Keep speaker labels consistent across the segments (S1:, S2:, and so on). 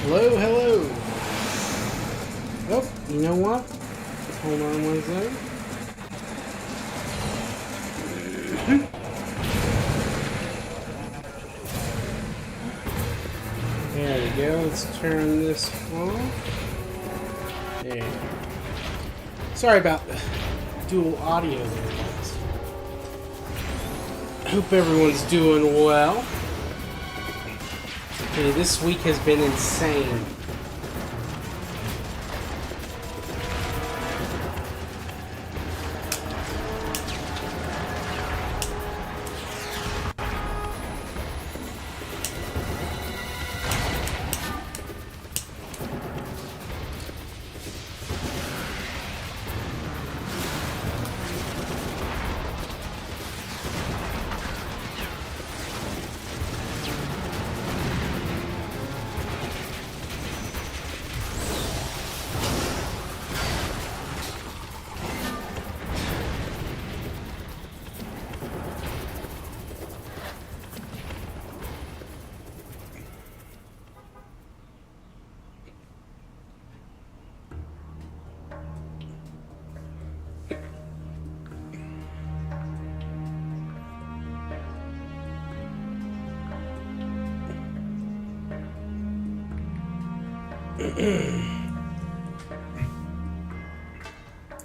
S1: Hello, hello. Oh, you know what? Hold on one second. There we go. Let's turn this off. There. Sorry about the dual audio there, guys. Hope everyone's doing well. Okay, this week has been insane.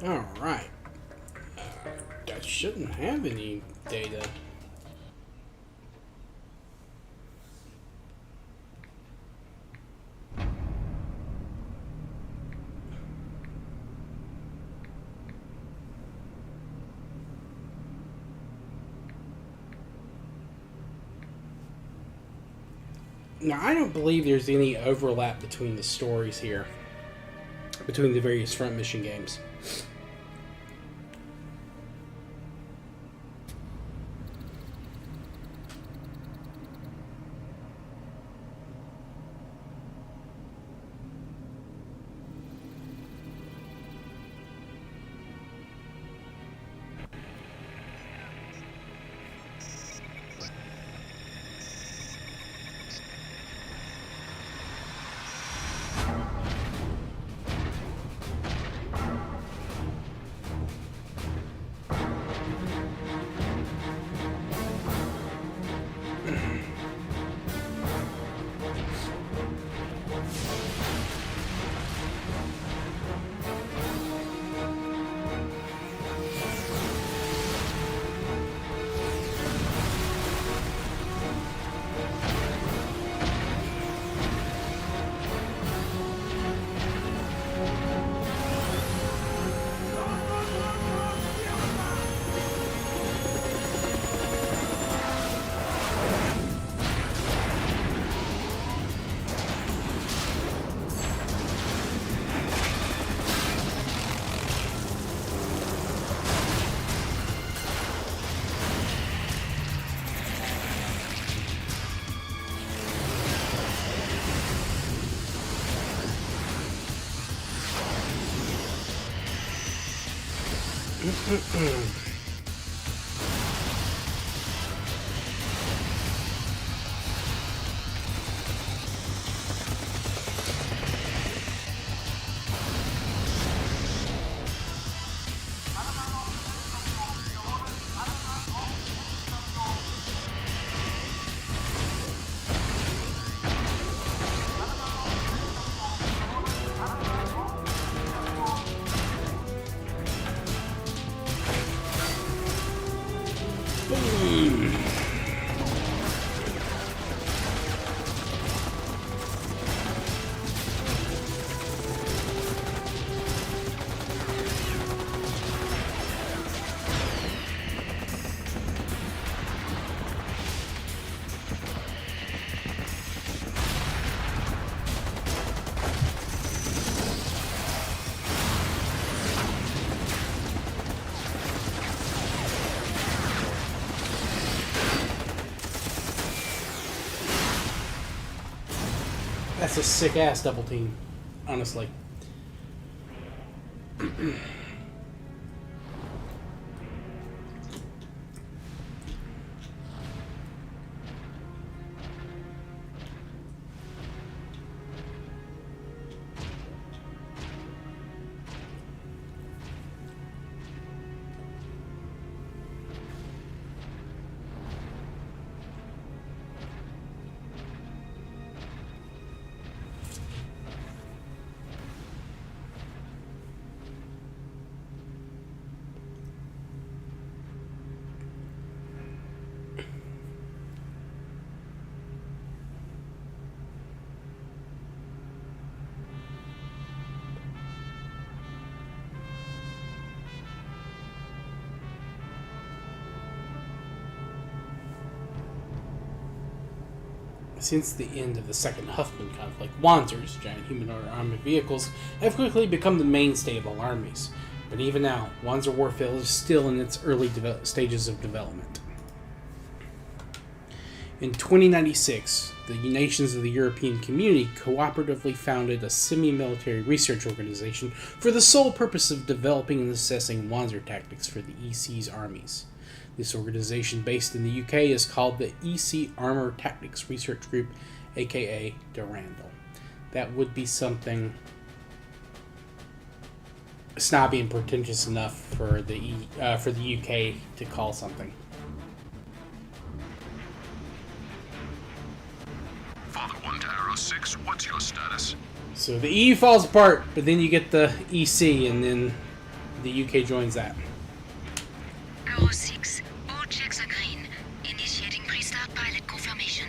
S1: Alright. I shouldn't have any data. Now, I don't believe there's any overlap between the stories here, between the various front mission games. That's a sick ass double team, honestly. Since the end of the Second Huffman conflict, Wanzers, giant humanoid armored vehicles, have quickly become the mainstay of all armies. But even now, Wanzer warfare is still in its early stages of development. In 2096, the nations of the European Community cooperatively founded a semi-military research organization for the sole purpose of developing and assessing Wanzer tactics for the EC's armies. This organization, based in the UK, is called the EC Armor Tactics Research Group, aka Durandal. That would be something snobby and pretentious enough for the UK to call something.
S2: Father 1 to Arrow 6, what's your status?
S1: So the EU falls apart, but then you get the EC, and then the UK joins that.
S3: Arrow 6, all checks are green. Initiating pre-start pilot confirmation.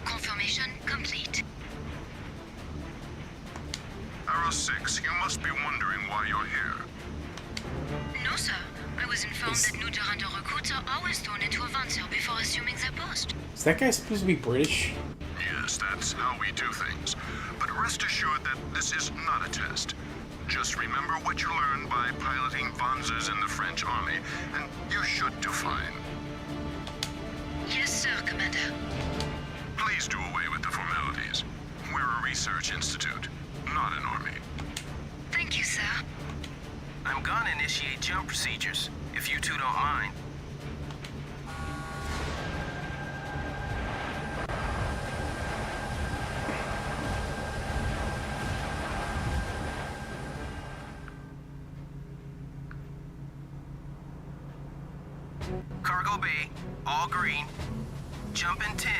S3: Confirmation complete.
S2: Arrow 6, you must be wondering why you're here.
S3: No, sir. I was informed that new Durandal recruits are always thrown into a Wanzer before assuming their post.
S1: Is that guy supposed to be British?
S2: Yes, that's how we do things. But rest assured that this is not a test. Just remember what you learned by piloting Wanzers in the French army, and you should do fine.
S3: Yes, sir, Commander.
S2: Please do away with the formalities. We're a research institute, not an army.
S3: Thank you, sir.
S4: I'm gonna initiate jump procedures, if you two don't mind. Cargo bay, all green. Jump in 10.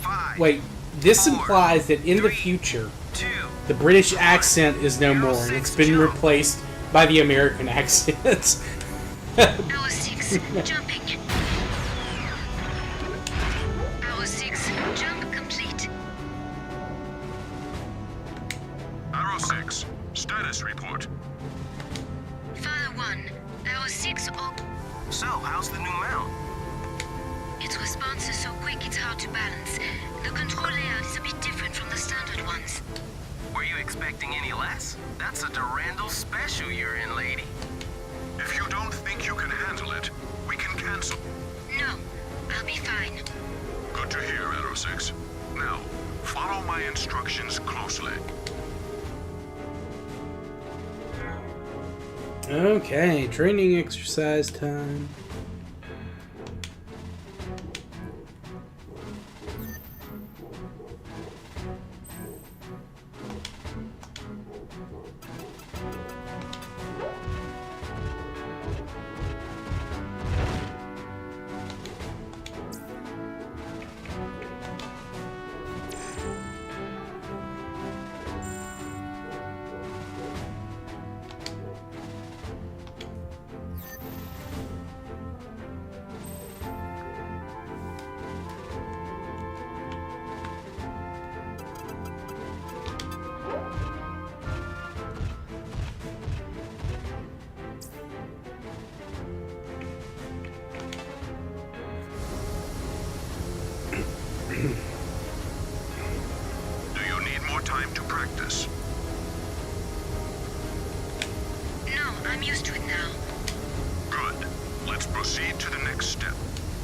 S4: 5.
S1: Wait, this
S4: 4,
S1: implies that in the
S4: 3,
S1: future,
S4: 2.
S1: the British accent is no more, and it's been replaced by the American accent.
S3: Arrow 6, jumping. Arrow 6, jump complete.
S2: Arrow 6, status report.
S3: Father 1, Arrow 6, all...
S4: So, how's the new mount?
S3: Its response is so quick it's hard to balance. The control layout is a bit different from the standard ones.
S4: Were you expecting any less? That's a Durandal special you're in, lady.
S2: If you don't think you can handle it, we can cancel.
S3: No, I'll be fine.
S2: Good to hear, Arrow 6. Now, follow my instructions closely.
S1: Okay, training exercise time.
S2: Do you need more time to practice?
S3: No, I'm used to it now.
S2: Good. Let's proceed to the next step.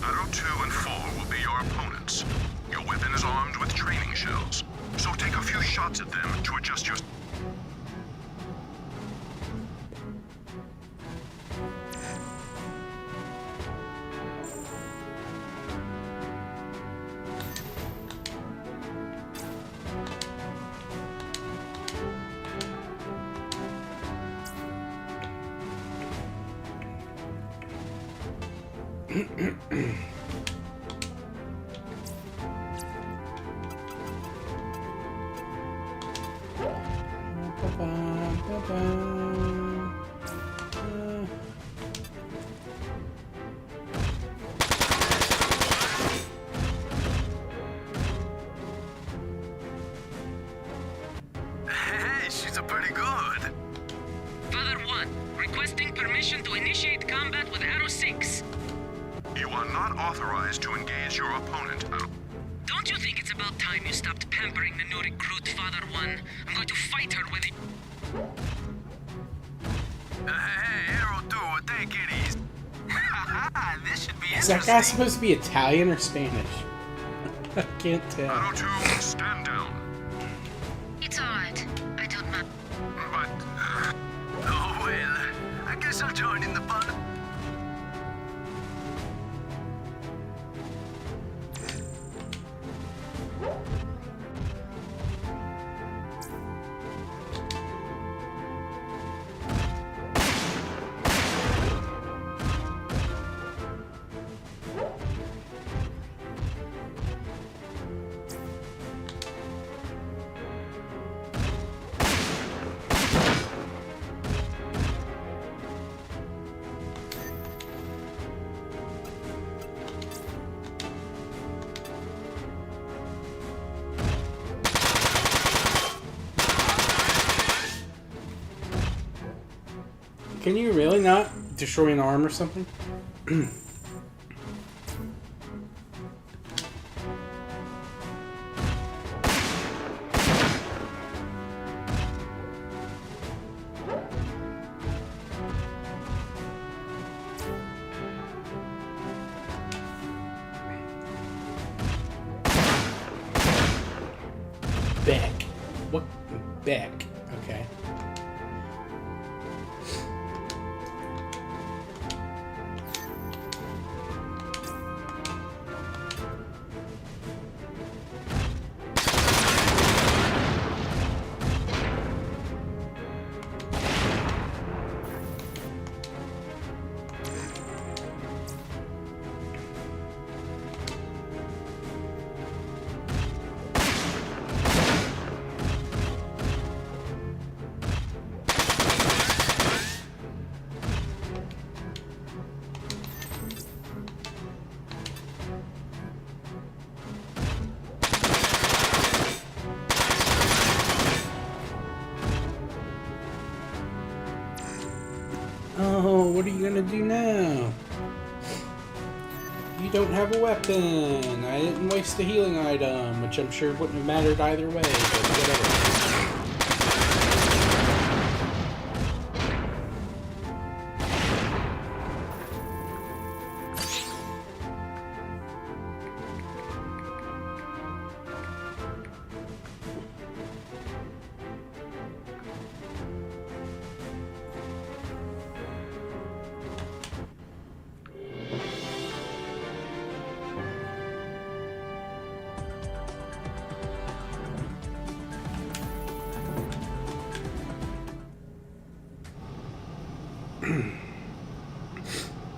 S2: Arrow 2 and 4 will be your opponents. Your weapon is armed with training shells, so take a few shots at them to adjust your...
S4: Hey, she's a pretty good.
S5: Father 1, requesting permission to initiate combat with Arrow 6.
S2: You are not authorized to engage your opponent.
S5: Don't you think it's about time you stopped pampering the new recruit, Father One? I'm going to fight her with it.
S4: Hey, Arrow 2, take it easy. This should be
S1: Is that
S4: interesting.
S1: guy supposed to be Italian or Spanish? I can't tell.
S2: Arrow 2, stand down.
S3: It's alright. I don't mind.
S2: But
S4: Oh, well, I guess I'll join in the fun.
S1: Can you really not destroy an arm or something? Beck. What? Beck. Okay. Oh, what are you gonna do now? You don't have a weapon. I didn't waste the healing item, which I'm sure wouldn't have mattered either way, but whatever.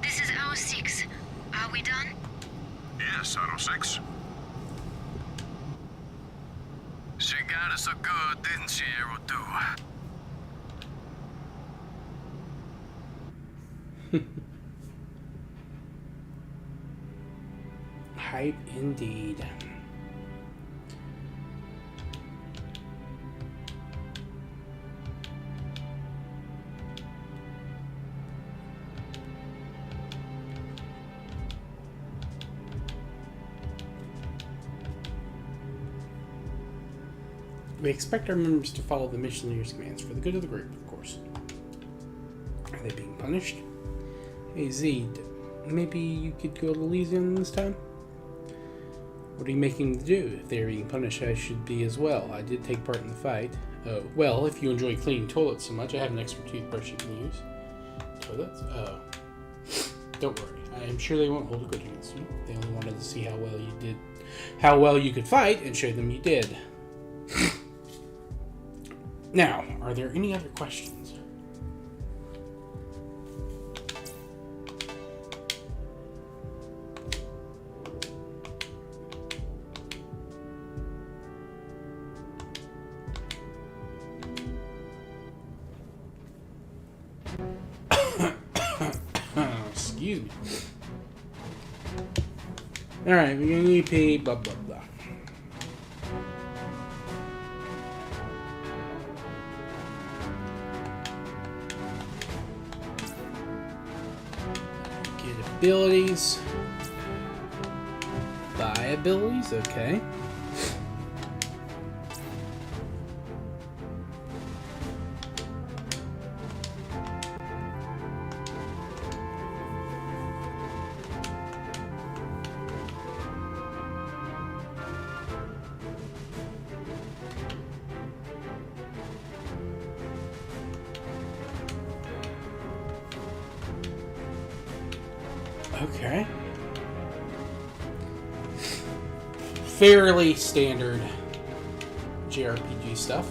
S3: This is Arrow 6. Are we done?
S2: yes, Arrow 6.
S4: She got us so good, didn't she, Arrow 2?
S1: Hype indeed. We expect our members to follow the mission leader's commands for the good of the group, of course. Are they being punished? Hey Z, maybe you could go a little easy on them this time? What are you making them do? If they're being punished, I should be as well. I did take part in the fight. Oh, well, if you enjoy cleaning toilets so much, I have an extra toothbrush you can use. Toilets? Oh. Don't worry. I am sure they won't hold a grudge against you. They only wanted to see how well you could fight, and show them you did. Now, are there any other questions? Excuse me. Alright, we're gonna need pay, blah blah blah. Get abilities. abilities, okay. Okay. Fairly standard JRPG stuff.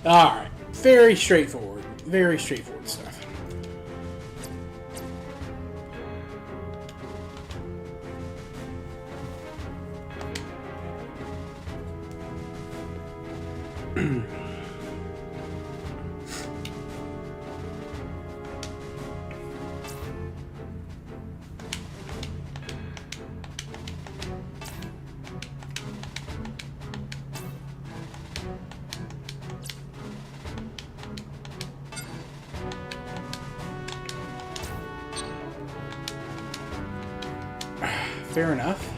S1: Alright. Very straightforward. Very straightforward stuff. Fair enough.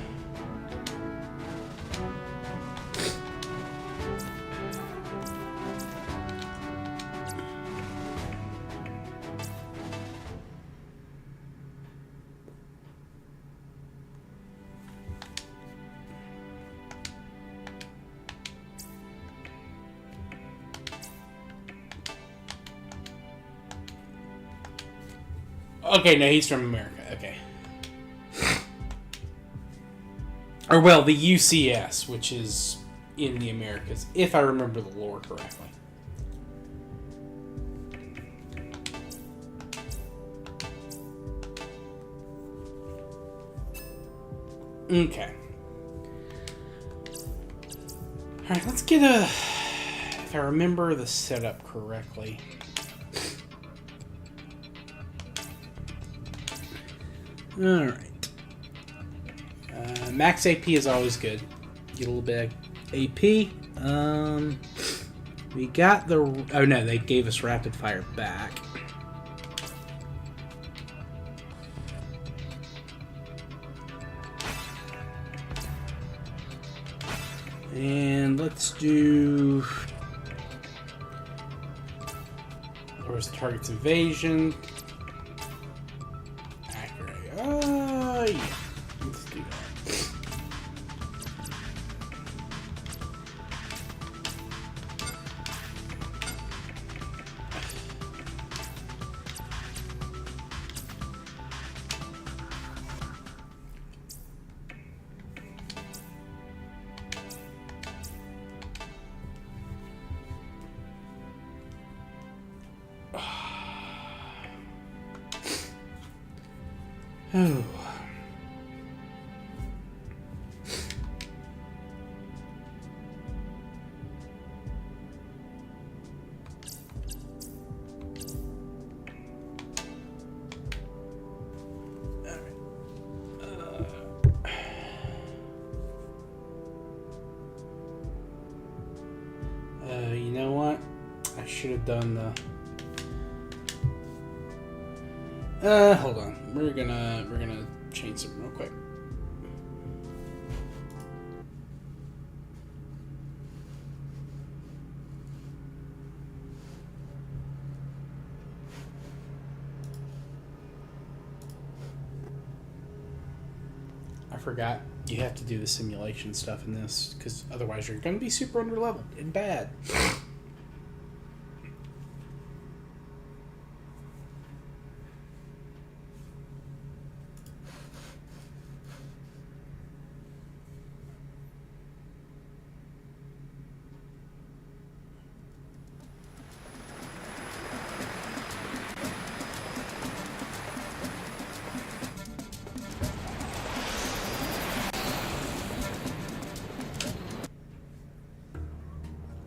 S1: Okay, no, he's from America. Okay. Or, well, the UCS, which is in the Americas, if I remember the lore correctly. Okay. Alright, let's get a... If I remember the setup correctly... Alright. Max AP is always good. Get a little bit of AP. We got the... Oh no, they gave us rapid fire back. And let's do... Where's the target's evasion? Accurate. Yeah. Let's do that. Oh. You know what? I should have done the... hold on. We're gonna change something real quick. I forgot you have to do the simulation stuff in this, because otherwise you're going to be super underleveled and bad.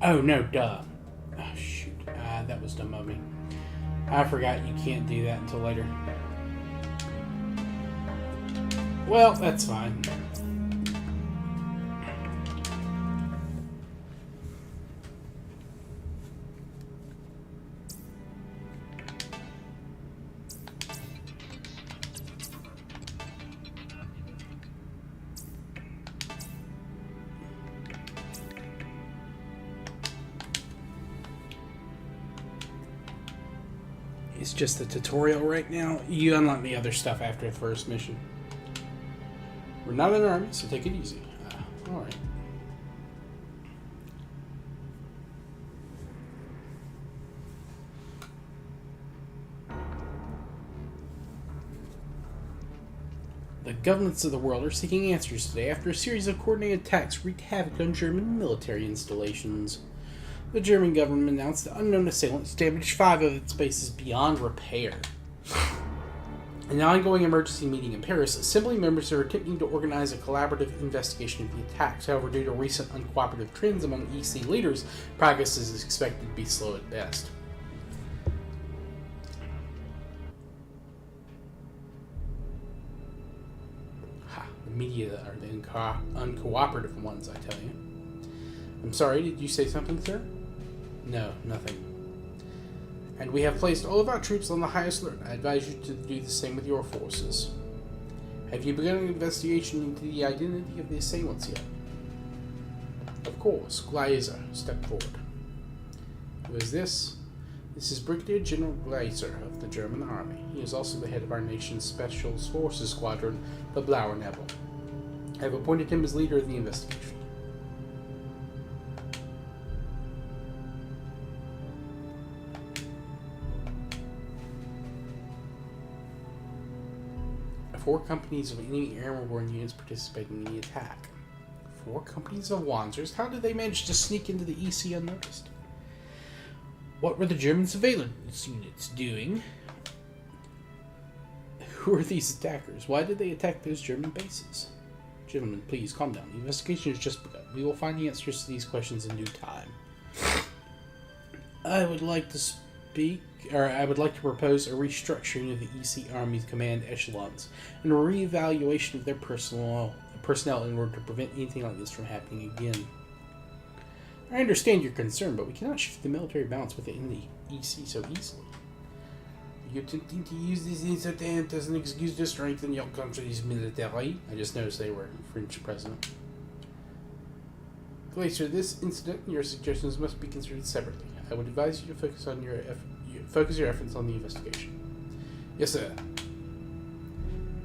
S1: Oh, no, duh. Oh, shoot. That was dumb of me. I forgot you can't do that until later. Well, that's fine. It's just the tutorial right now. You unlock the other stuff after the first mission. We're not an army, so take it easy. Alright. The governments of the world are seeking answers today after a series of coordinated attacks wreaked havoc on German military installations. The German government announced that unknown assailants damaged 5 of its bases beyond repair. In an ongoing emergency meeting in Paris, assembly members are attempting to organize a collaborative investigation of the attacks. However, due to recent uncooperative trends among EC leaders, progress is expected to be slow at best. The media are the uncooperative ones, I tell you. I'm sorry, did you say something, sir? No, nothing. And we have placed all of our troops on the highest alert. I advise you to do the same with your forces. Have you begun an investigation into the identity of the assailants yet? Of course. Glaser, step forward. Who is this? This is Brigadier General Glaser of the German Army. He is also the head of our nation's Special Forces Squadron, the Blauer Nebel. I have appointed him as leader of the investigation. Four companies of enemy airborne units participated in the attack. 4 companies of Wanzers? How did they manage to sneak into the EC unnoticed? What were the German surveillance units doing? Who are these attackers? Why did they attack those German bases? Gentlemen, please calm down. The investigation has just begun. We will find the answers to these questions in due time. I would like to propose a restructuring of the EC Army's command echelons and a reevaluation of their personnel in order to prevent anything like this from happening again. I understand your concern, but we cannot shift the military balance within the EC so easily. You're attempting to use this incident as an excuse to strengthen your country's military. I just noticed they were French president. Glacier, this incident and your suggestions must be considered separately. I would advise you to focus your efforts on the investigation. Yes, sir.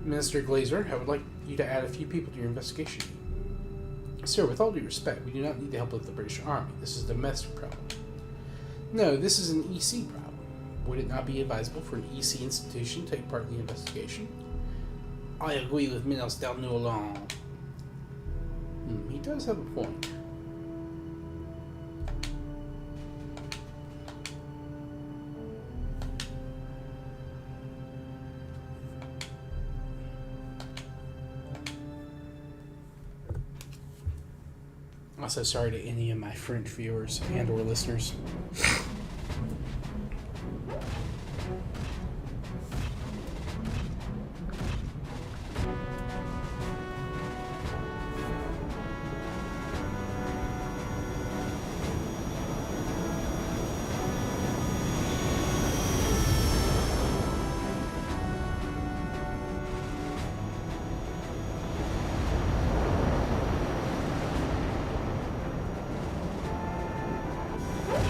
S1: Minister Glaser, I would like you to add a few people to your investigation. Sir, with all due respect, we do not need the help of the British Army. This is a domestic problem. No, this is an EC problem. Would it not be advisable for an EC institution to take part in the investigation? I agree with Minister Newland. He does have a point. Also, sorry to any of my French viewers and or listeners.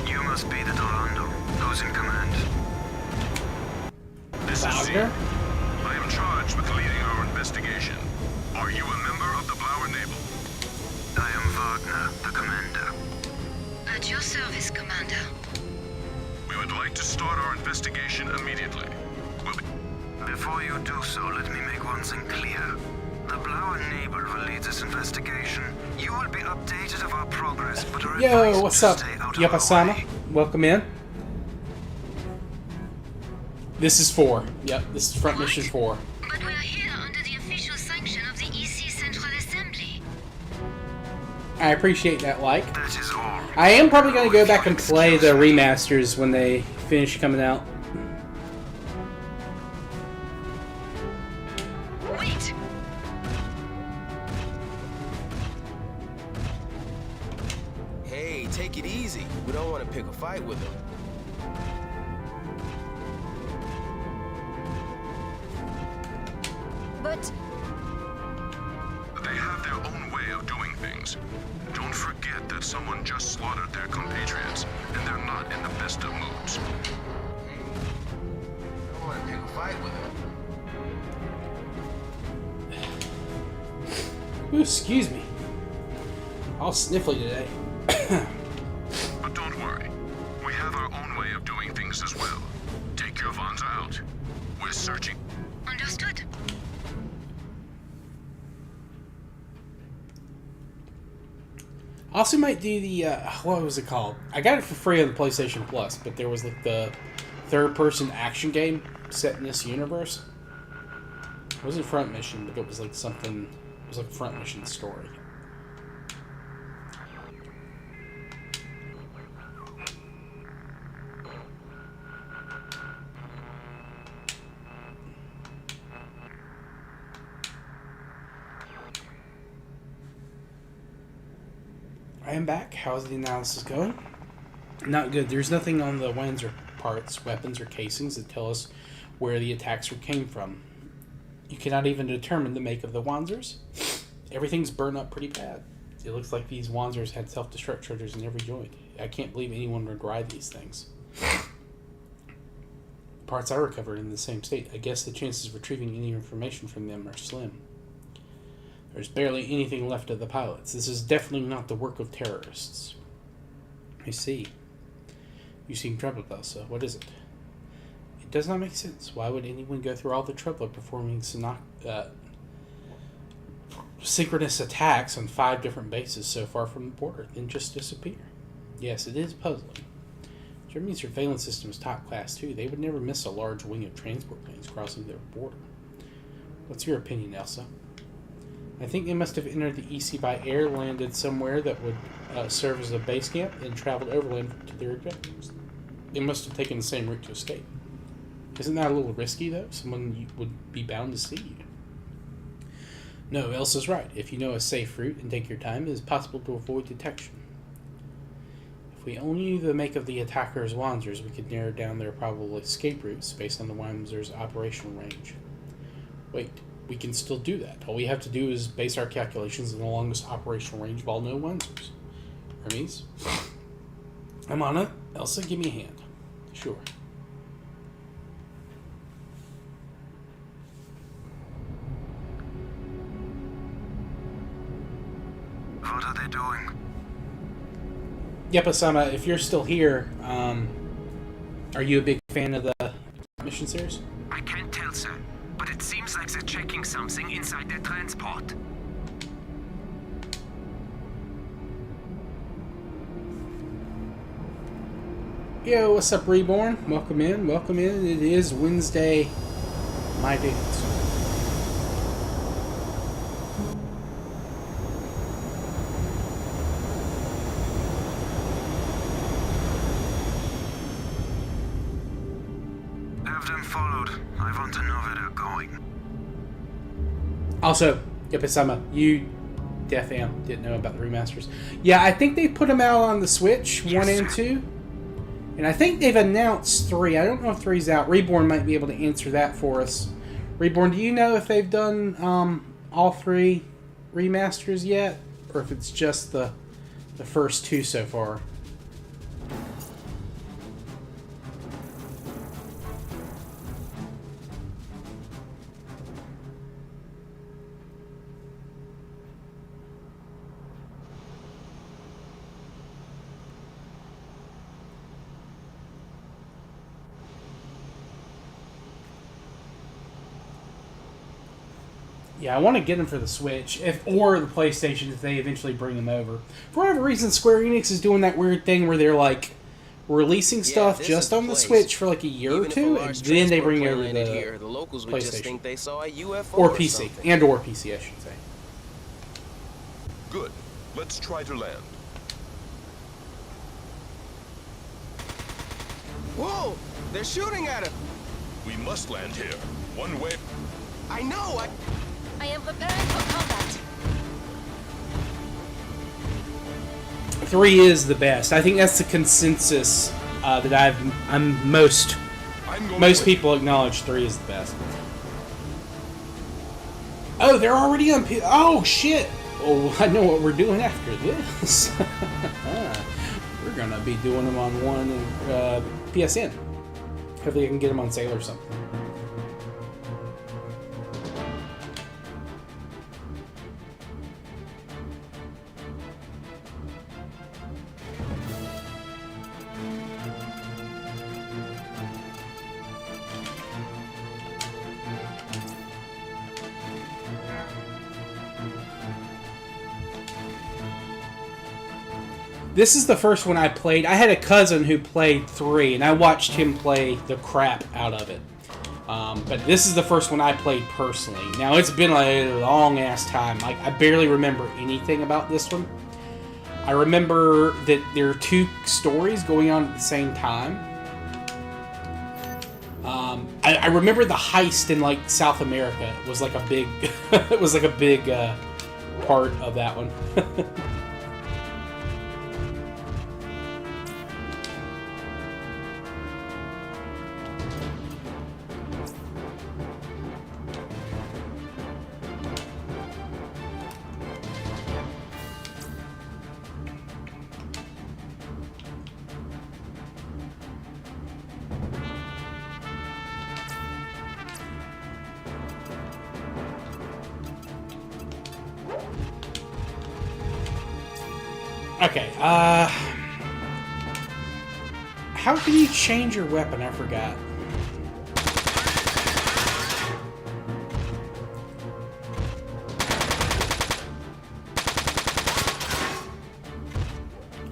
S2: You must be the Dorando. Who's in command? This is Z. I am charged with leading our investigation. Are you a member of the Blauer Nebel? I am Wagner, the commander.
S3: At your service, Commander.
S2: We would like to start our investigation immediately. Before you do so, let me make one thing clear. The Blauer Nebel will lead this investigation. You will be updated of our progress, but are
S1: Yo,
S2: advised
S1: what's
S2: to
S1: up?
S2: stay out of
S1: Yapasama?
S2: our way.
S1: Welcome in. This is 4. Yep, this is front mission 4.
S3: But we are here under the official sanction of the EC Central Assembly.
S1: I appreciate that like.
S2: That is all.
S1: I am probably going to go back and play the remasters when they finish coming out.
S5: Wait!
S4: Hey, take it easy. We don't want to pick a fight with them.
S3: But
S2: They have their own way of doing things. Don't forget that someone just slaughtered their compatriots, and they're not in the best of moods.
S4: Hey, we don't want to pick a fight with them.
S1: Ooh, excuse me. All sniffly today.
S2: But don't worry. We have our own way of doing things as well. Take your Wanzer out. We're searching.
S3: understood.
S1: Also might do the, what was it called? I got it for free on the PlayStation Plus, but there was like the third-person action game set in this universe. It wasn't Front Mission, but it was like something, it was like a Front Mission story. I am back. How's the analysis going? Not good. There's nothing on the Wanzer parts, weapons, or casings that tell us where the attacks came from. You cannot even determine the make of the Wanzers. Everything's burned up pretty bad. It looks like these Wanzers had self-destruct charges in every joint. I can't believe anyone would ride these things. Parts I recovered in the same state. I guess the chances of retrieving any information from them are slim. There's barely anything left of the pilots. This is definitely not the work of terrorists. I see. You seem troubled, Elsa. What is it? It does not make sense. Why would anyone go through all the trouble of performing synchronous attacks on 5 different bases so far from the border, then just disappear? Yes, it is puzzling. Germany's surveillance system is top class too. They would never miss a large wing of transport planes crossing their border. What's your opinion, Elsa? I think they must have entered the EC by air, landed somewhere that would serve as a base camp, and traveled overland to their objectives. They must have taken the same route to escape. Isn't that a little risky, though? Someone would be bound to see you. No, Elsa's right. If you know a safe route and take your time, it is possible to avoid detection. If we only knew the make of the attackers' Wanzers, we could narrow down their probable escape routes based on the Wanzers' operational range. Wait. We can still do that. All we have to do is base our calculations on the longest operational range of all known Wanzers. Hermes? I'm on it. Elsa, give me a hand. Sure.
S2: What are they doing?
S1: Yep, Osama, if you're still here, are you a big fan of the mission series?
S4: I can't tell, sir, but it seems like they're checking something inside their transport.
S1: Yo, what's up, Reborn? Welcome in, welcome in. It is Wednesday, my dudes.
S2: Have them followed. I want to know where they're going.
S1: Also, yep, Osama, you Def Am didn't know about the remasters. Yeah, I think they put them out on the Switch,
S4: Yes,
S1: 1 and
S4: sir.
S1: 2. And I think they've announced 3. I don't know if 3's out. Reborn might be able to answer that for us. Reborn, do you know if they've done all 3 remasters yet? Or if it's just the first 2 so far? Yeah, I want to get them for the Switch, or the PlayStation if they eventually bring them over. For whatever reason, Square Enix is doing that weird thing where they're like releasing stuff
S4: this
S1: just
S4: is the
S1: on the
S4: place.
S1: Switch for like a year
S4: Even
S1: or
S4: if a
S1: two, and
S4: large
S1: then they
S4: transport
S1: bring
S4: plane
S1: over
S4: landed
S1: the
S4: here, the locals would just
S1: PlayStation.
S4: think they saw a UFO
S1: or
S4: or
S1: PC
S4: something.
S1: and or PC, I should say.
S2: Good. Let's try to land.
S6: Whoa! They're shooting at us!
S2: We must land here. One way.
S6: I know!
S3: I am preparing for combat.
S1: 3 is the best. I think that's the consensus that most people acknowledge 3 is the best. Oh, they're already on. Oh shit! Oh, I know what we're doing after this. We're gonna be doing them on one PSN. Hopefully, I can get them on sale or something. This is the first one I played. I had a cousin who played 3, and I watched him play the crap out of it. But this is the first one I played personally. Now, it's been a long-ass time. I barely remember anything about this one. I remember that there are 2 stories going on at the same time. I remember the heist in, like, South America. It was like a big... it was like a big part of that one. Okay, how can you change your weapon? I forgot.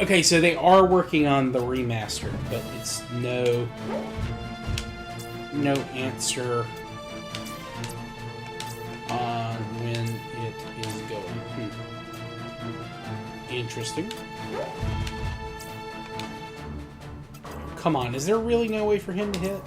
S1: Okay, so they are working on the remaster, but it's no answer on when it is going. Interesting. Come on, is there really no way for him to hit?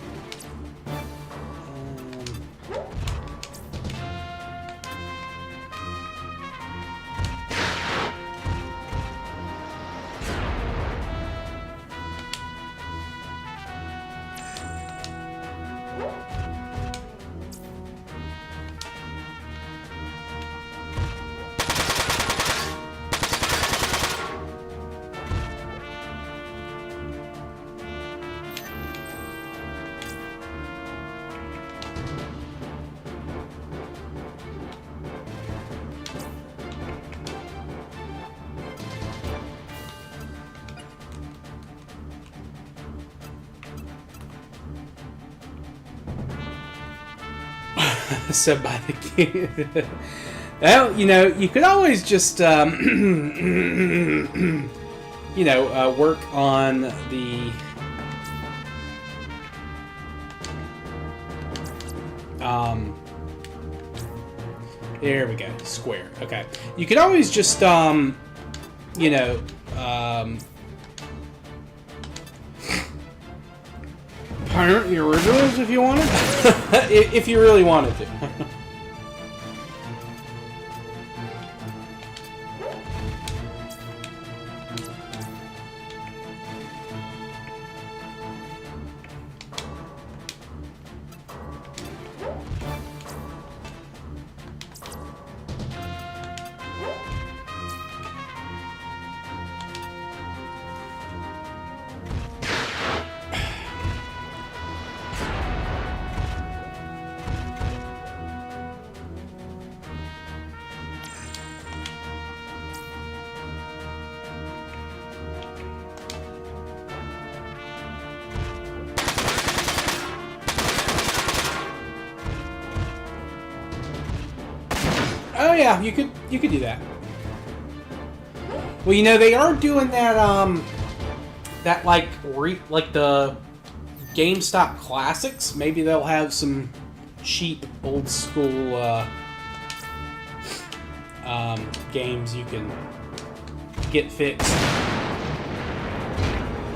S1: Said by the king. Well, you know, you could always just, work on the, there we go, square. Okay, you could always just, pirate the originals if you wanted. If you really wanted to. Oh yeah, you could do that. Well, you know, they are doing that like the GameStop classics. Maybe they'll have some cheap old school games you can to get fixed.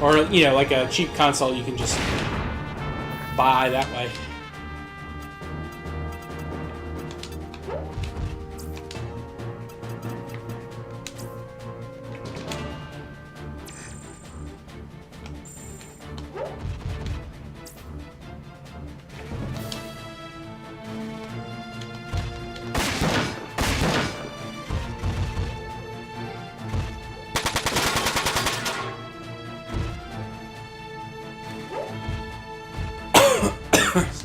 S1: Or, you know, like a cheap console you can just buy that way.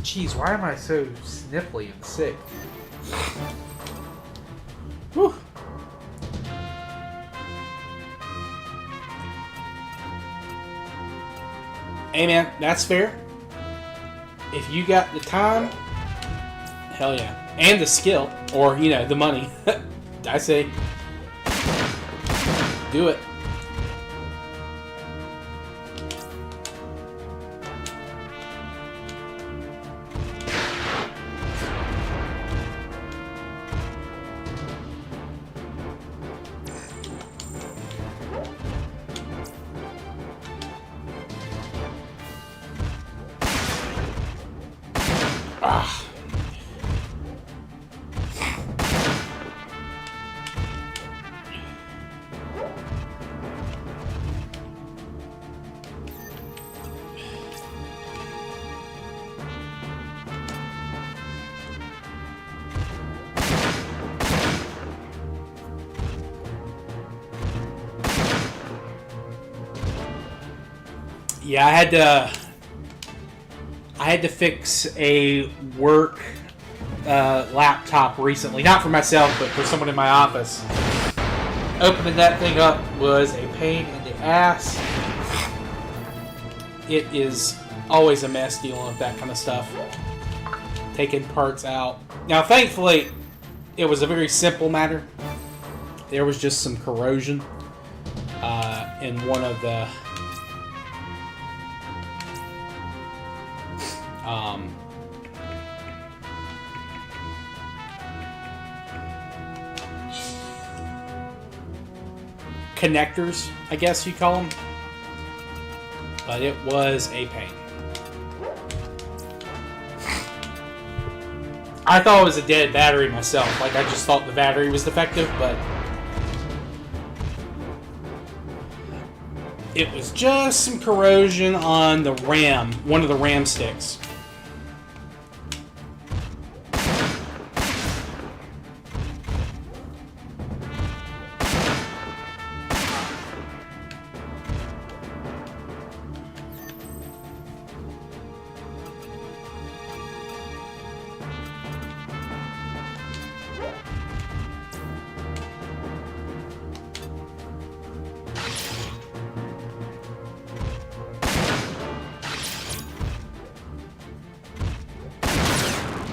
S1: Jeez, why am I so sniffly and sick? Whew. Hey man, that's fair. If you got the time, hell yeah. And the skill, or, you know, the money, I say, do it. Yeah, I had to fix a work laptop recently. Not for myself, but for someone in my office. Opening that thing up was a pain in the ass. It is always a mess dealing with that kind of stuff. Taking parts out. Now, thankfully, it was a very simple matter. There was just some corrosion in one of the connectors, I guess you call them. But it was a pain. I thought it was a dead battery myself. Like, I just thought the battery was defective, but it was just some corrosion on the RAM, one of the RAM sticks.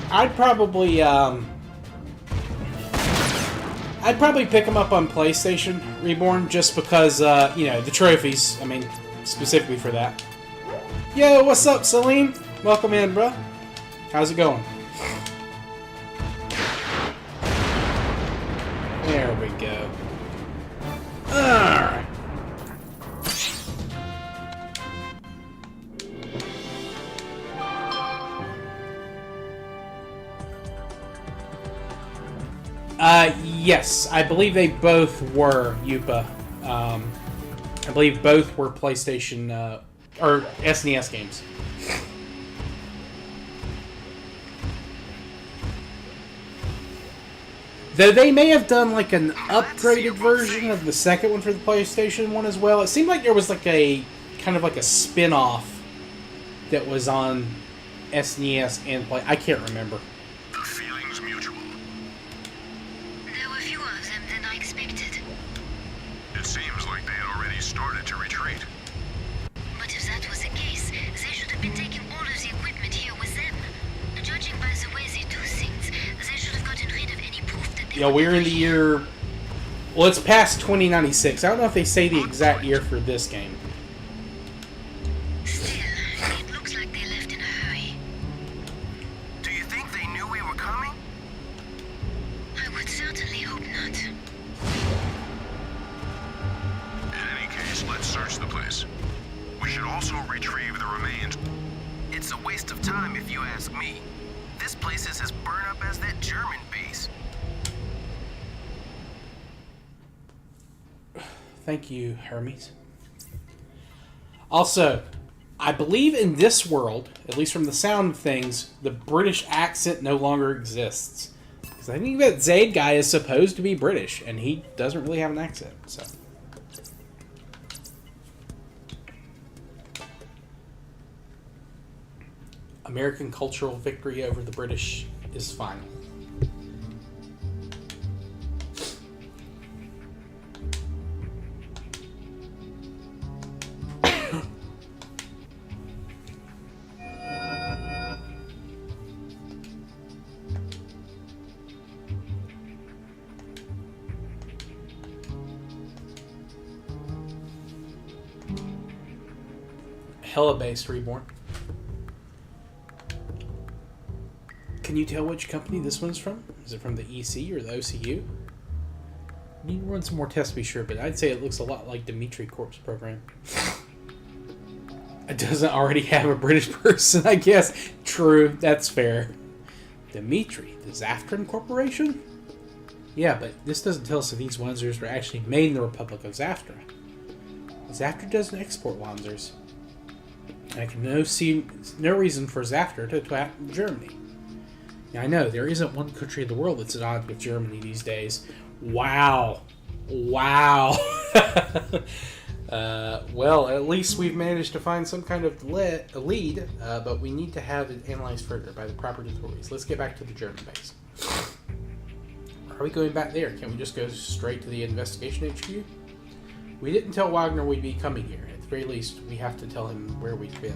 S1: I'd probably pick them up on PlayStation Reborn just because, you know, the trophies. I mean, specifically for that. Yo, what's up, Salim? Welcome in, bro. How's it going? There we go. Alright. Yes, I believe they both were, Yupa. I believe both were PlayStation, or SNES games. Though they may have done like an upgraded version of the second one for the PlayStation one as well. It seemed like there was like a, kind of like a spin-off that was on SNES and Play. I can't remember.
S2: The feeling's mutual.
S3: There were fewer of them than I expected.
S2: It seems like they had already started to retreat.
S3: But if that was the case, they should have been taking all of the equipment here with them. Judging by the way they do things, they should have gotten rid of any proof that they
S1: Yeah, we're in the year... Well, it's past 2096. I don't know if they say the exact year for this game.
S3: Still, it looks like they left in a hurry.
S4: Do you think they knew we were coming?
S3: I would certainly hope not.
S2: search the place. We should also retrieve the remains.
S4: It's a waste of time if you ask me. This place is as burned up as that German base.
S1: Thank you, Hermes. Also, I believe in this world, at least from the sound of things, the British accent no longer exists. Because I think that Zaid guy is supposed to be British, and he doesn't really have an accent, so... American cultural victory over the British is final. Hella-based Reborn. Can you tell which company this one's from? Is it from the EC or the OCU? Need to run some more tests to be sure, but I'd say it looks a lot like Dimitri Corp's program. It doesn't already have a British person, I guess. True, that's fair. Dimitri, the Zaftran Corporation? Yeah, but this doesn't tell us if these Wanzers were actually made in the Republic of Zaftra. Zaftra doesn't export Wanzers. I can see no reason for Zaftra to twat Germany. Now, I know there isn't one country in the world that's at odds with Germany these days. Wow. Wow. Well, at least we've managed to find some kind of lead, but we need to have it analyzed further by the proper authorities. Let's get back to the German base. Are we going back there? Can't we just go straight to the investigation HQ? We didn't tell Wagner we'd be coming here. At the very least, we have to tell him where we've been.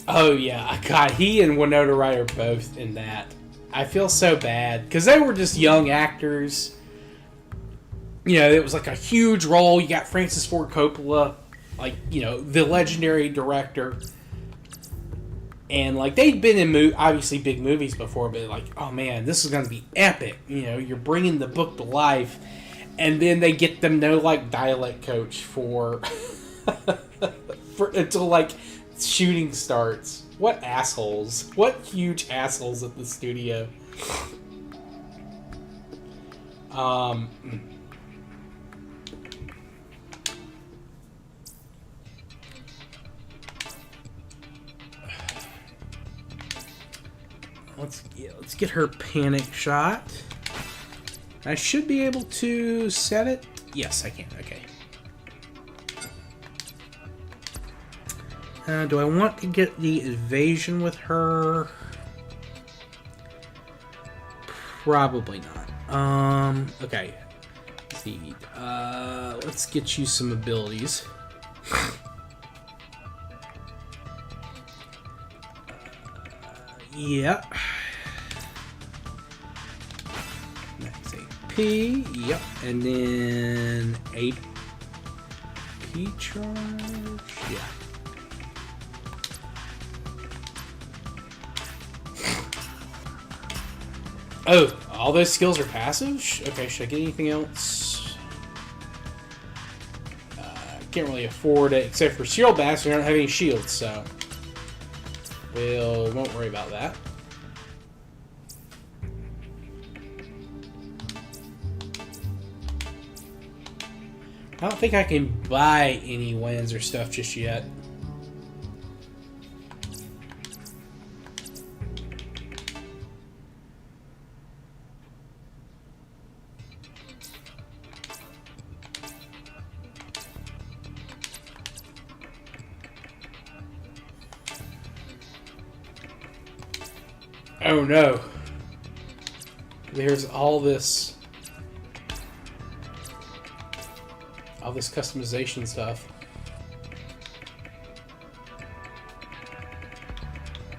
S1: Oh yeah, God, he and Winona Ryder are both in that. I feel so bad, because they were just young actors. You know, it was like a huge role. You got Francis Ford Coppola, like, you know, the legendary director. And, like, they'd been in, obviously, big movies before, but, like, oh, man, this is going to be epic. You know, you're bringing the book to life. And then they get them no, like, dialect coach for until, like, shooting starts. What assholes. What huge assholes at the studio. Let's get her panic shot. I should be able to set it. Yes, I can. Okay. Do I want to get the evasion with her? Probably not. Okay. Let's see. Let's get you some abilities. Yeah. That's AP. Yep. And then AP charge. Yeah. Oh, all those skills are passive? Okay, should I get anything else? Can't really afford it, except for Shield Bass. We don't have any shields, so won't worry about that. I don't think I can buy any Wanzer stuff just yet. Oh no. There's all this customization stuff.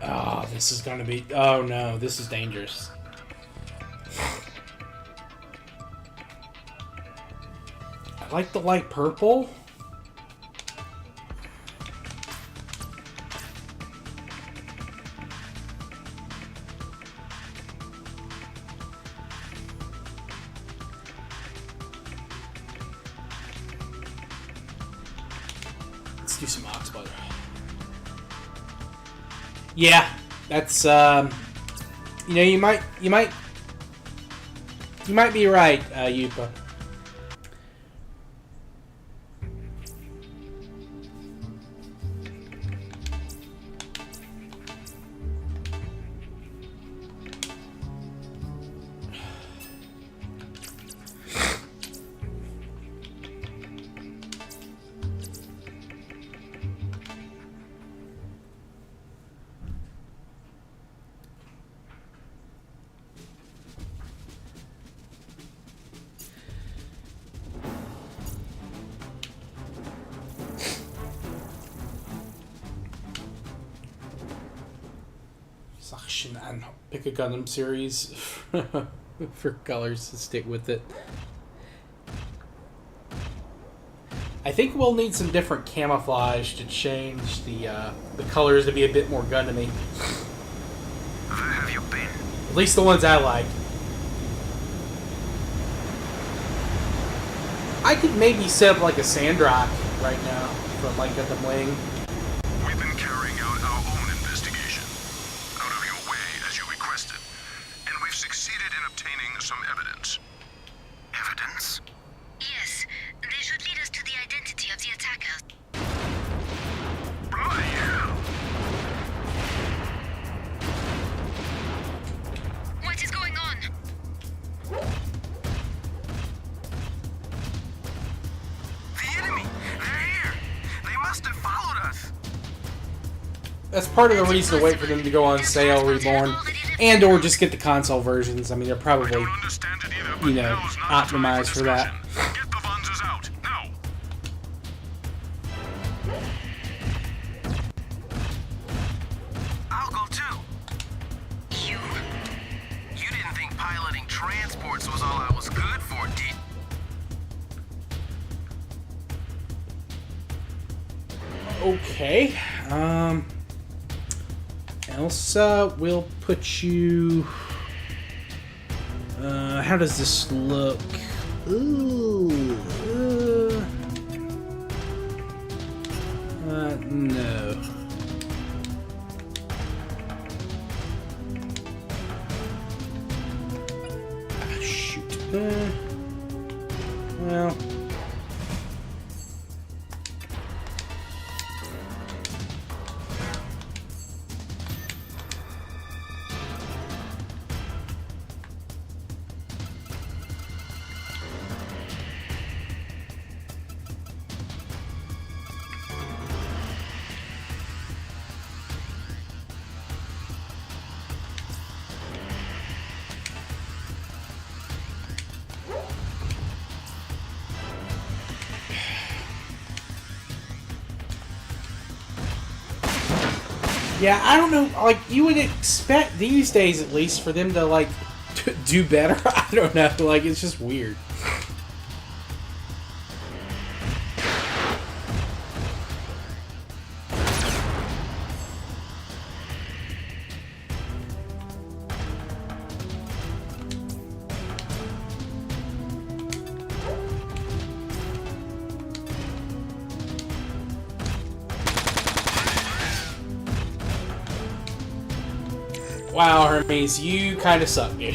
S1: Oh, this is gonna be... Oh no, this is dangerous. I like the light purple. Let's do some ox butter. Yeah, that's you know, you might be right, Yupa. And pick a Gundam series for colors to stick with it. I think we'll need some different camouflage to change the colors to be a bit more Gundam-y.
S4: Where have you been?
S1: At least the ones I like. I could maybe set up like a Sandrock right now from like Gundam Wing.
S2: We've been carrying out our own investigation, out of your way as you requested, and we've succeeded in obtaining some evidence.
S4: Evidence?
S3: Yes, they should lead us to the identity of the attackers.
S2: Bloody hell!
S3: What is going on?
S4: The enemy! They're here! They must have followed us!
S1: That's part of the reason to wait for them to go on sale, Reborn, and or just get the console versions. I mean, they're probably,
S2: Don't understand it either, but
S1: you know,
S2: now's not the time
S1: optimized for that.
S2: discussion. Get the Wanzers out, now!
S4: I'll go too.
S3: You?
S4: You didn't think piloting transports was all I was good for, did?
S1: Okay. Elsa, we'll put you. How does this look? Ooh. No. Ah, shoot. Well. Yeah, I don't know. Like, you would expect these days, at least, for them to, like, do better. I don't know. Like, it's just weird. Wow, Hermes, you kind of suck, dude.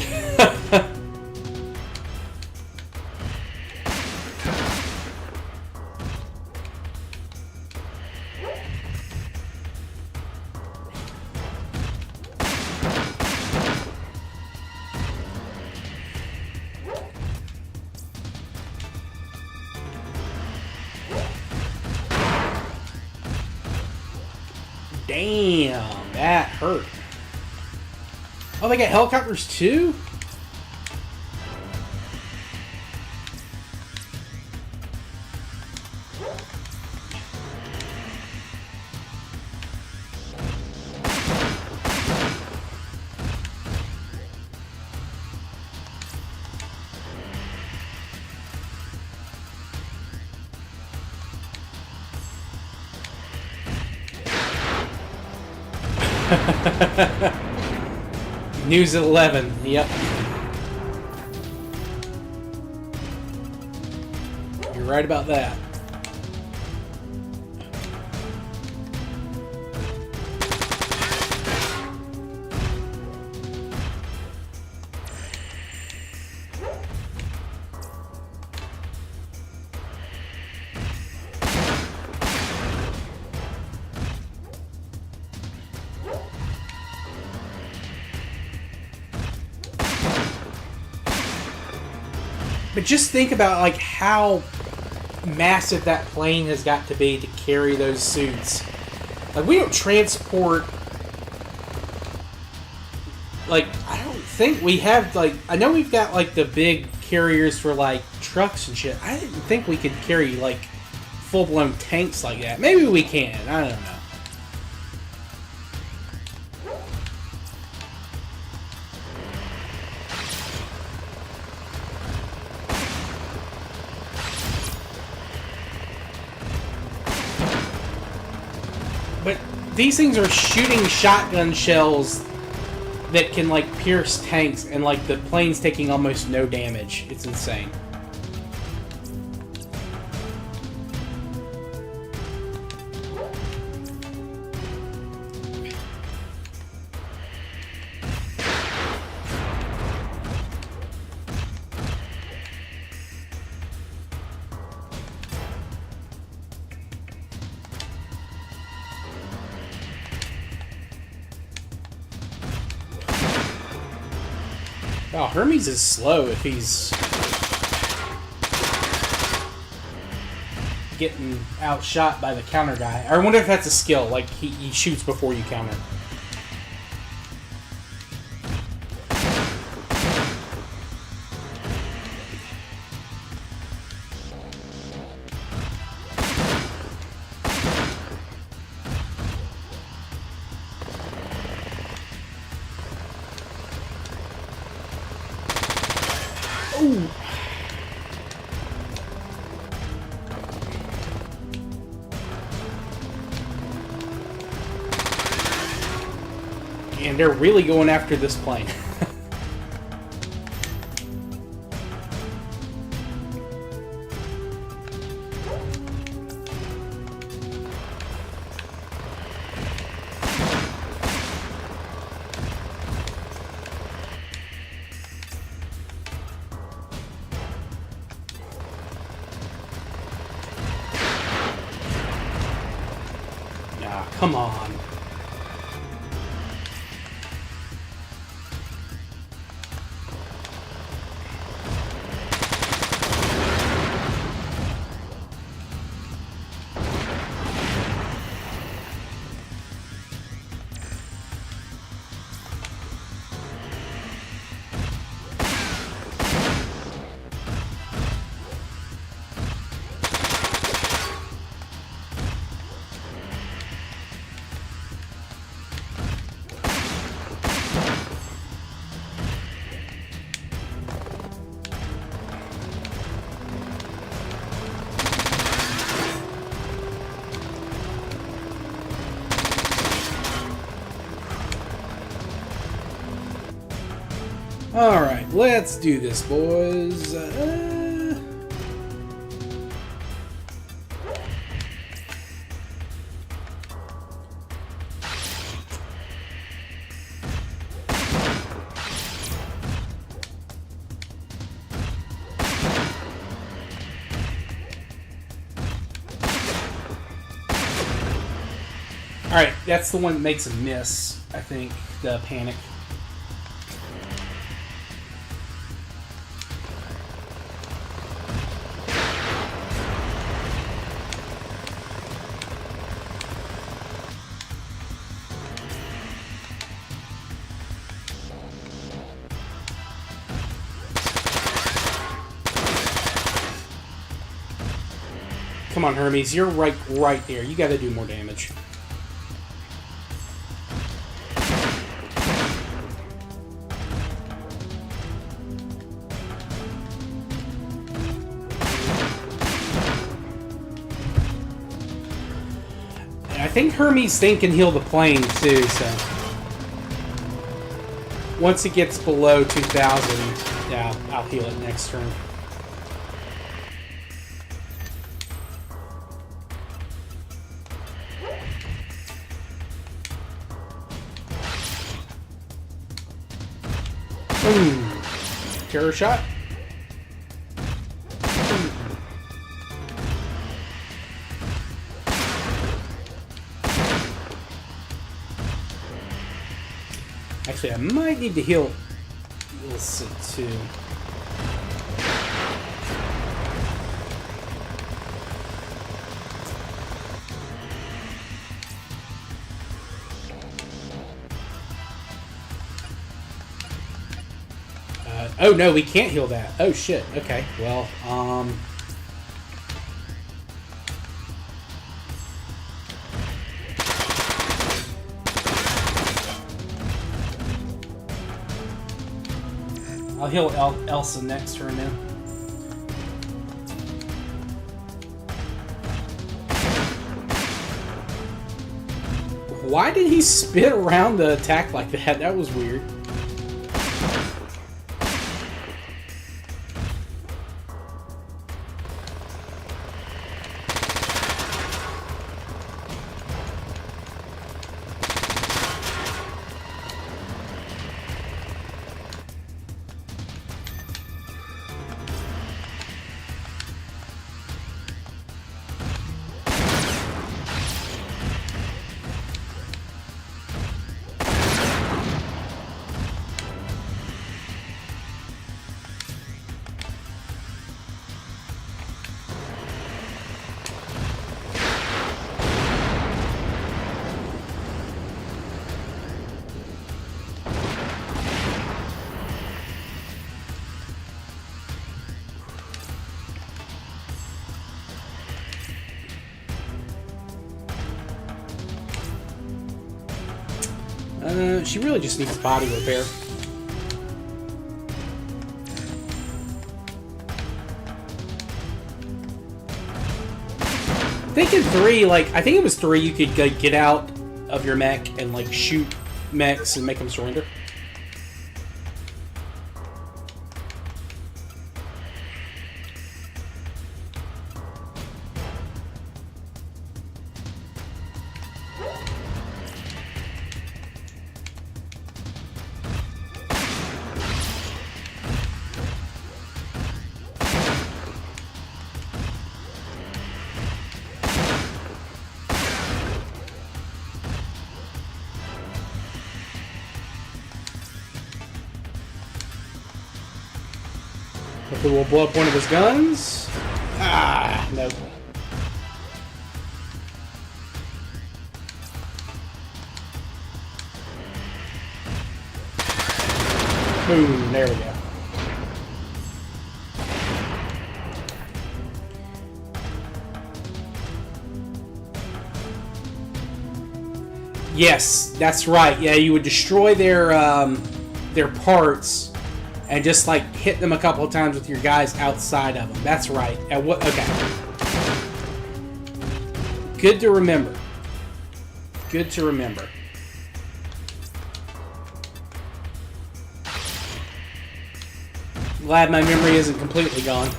S1: Damn, that hurt. Oh, they got helicopters too? News at 11. Yep. You're right about that. But just think about like how massive that plane has got to be to carry those suits. Like, we don't transport... Like, I don't think we have, like... I know we've got, like, the big carriers for, like, trucks and shit. I didn't think we could carry, like, full-blown tanks like that. Maybe we can. I don't know. But these things are shooting shotgun shells that can, like, pierce tanks, and, like, the plane's taking almost no damage. It's insane. Oh, Hermes is slow if he's getting outshot by the counter guy. I wonder if that's a skill, like he shoots before you counter. Ooh. And they're really going after this plane. Come on. Alright, let's do this, boys. Alright, that's the one that makes a miss, I think, the panic. Come on, Hermes, you're right there. You gotta do more damage. And I think Hermes thing can heal the plane too, so once it gets below 2,000, yeah, I'll heal it next turn. Boom. Terror shot. Boom. Actually, I might need to heal this too. Oh no, we can't heal that. Oh shit. Okay. Well, I'll heal Elsa next turn now. Why did he spin around the attack like that? That was weird. She really just needs body repair. I think in 3, like, I think it was 3, you could get out of your mech and, like, shoot mechs and make them surrender. Hopefully we'll blow up one of his guns. Ah, nope. Boom, there we go. Yes, that's right. Yeah, you would destroy their parts and just like hit them a couple of times with your guys outside of them. That's right. Okay. Good to remember. Good to remember. Glad my memory isn't completely gone.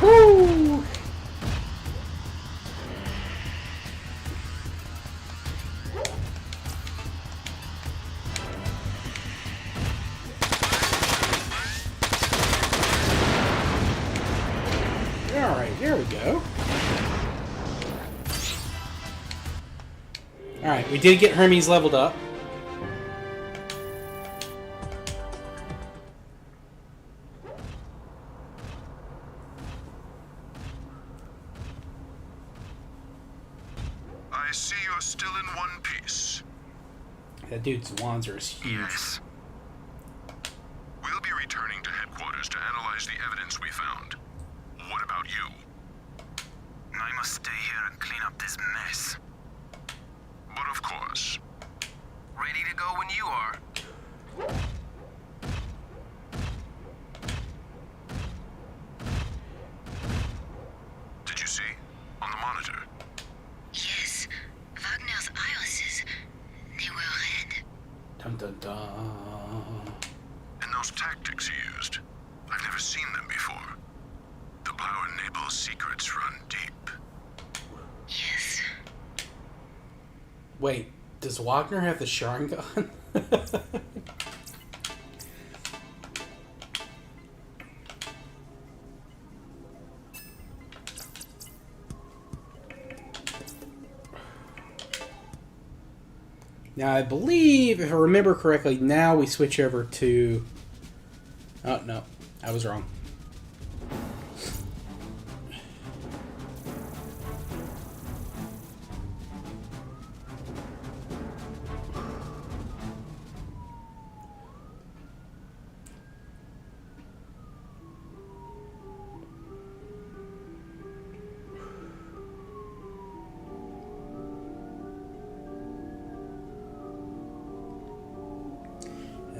S1: Woo! Alright, there we go. Alright, we did get Hermes leveled up.
S2: I see you're still in one piece.
S1: That dude's Wanzer is huge.
S2: Yes. We'll be returning to headquarters to analyze the evidence we found. What about you?
S4: I must stay here and clean up this mess.
S2: But of course.
S4: Ready to go when you are.
S2: Did you see? On the monitor.
S3: Yes, Wagner's irises. They were red.
S1: Dun dun dun.
S2: And those tactics he used. I've never seen them before. The power Nabel's secrets run deep.
S3: Yes.
S1: Wait, does Wagner have the Sharingan? Now, I believe, if I remember correctly, now we switch over to... Oh, no. I was wrong.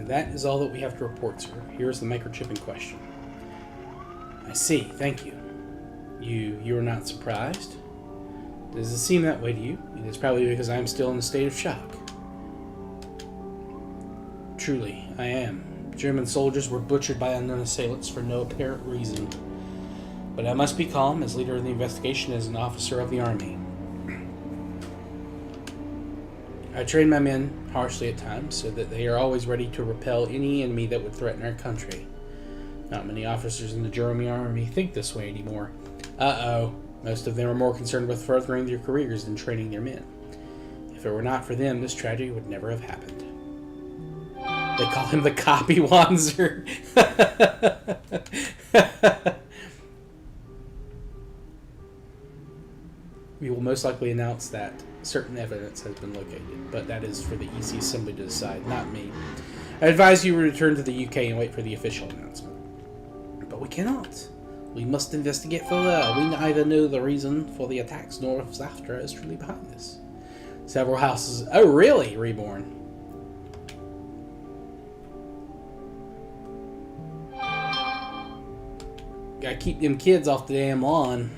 S1: That is all that we have to report, sir. Here's the microchip in question. I see. Thank you. You are not surprised? Does it seem that way to you? It is probably because I am still in a state of shock. Truly, I am. German soldiers were butchered by unknown assailants for no apparent reason. But I must be calm as leader of the investigation as an officer of the army. I train my men harshly at times so that they are always ready to repel any enemy that would threaten our country. Not many officers in the German army think this way anymore. Uh-oh. Most of them are more concerned with furthering their careers than training their men. If it were not for them, this tragedy would never have happened. They call him the copy Wanzer. We will most likely announce that certain evidence has been located, but that is for the EC Assembly to decide, not me. I advise you return to the UK and wait for the official announcement. But we cannot. We must investigate further. We neither know the reason for the attacks nor if Zaftra is truly behind this. Several houses... Oh, really? Reborn. Gotta keep them kids off the damn lawn.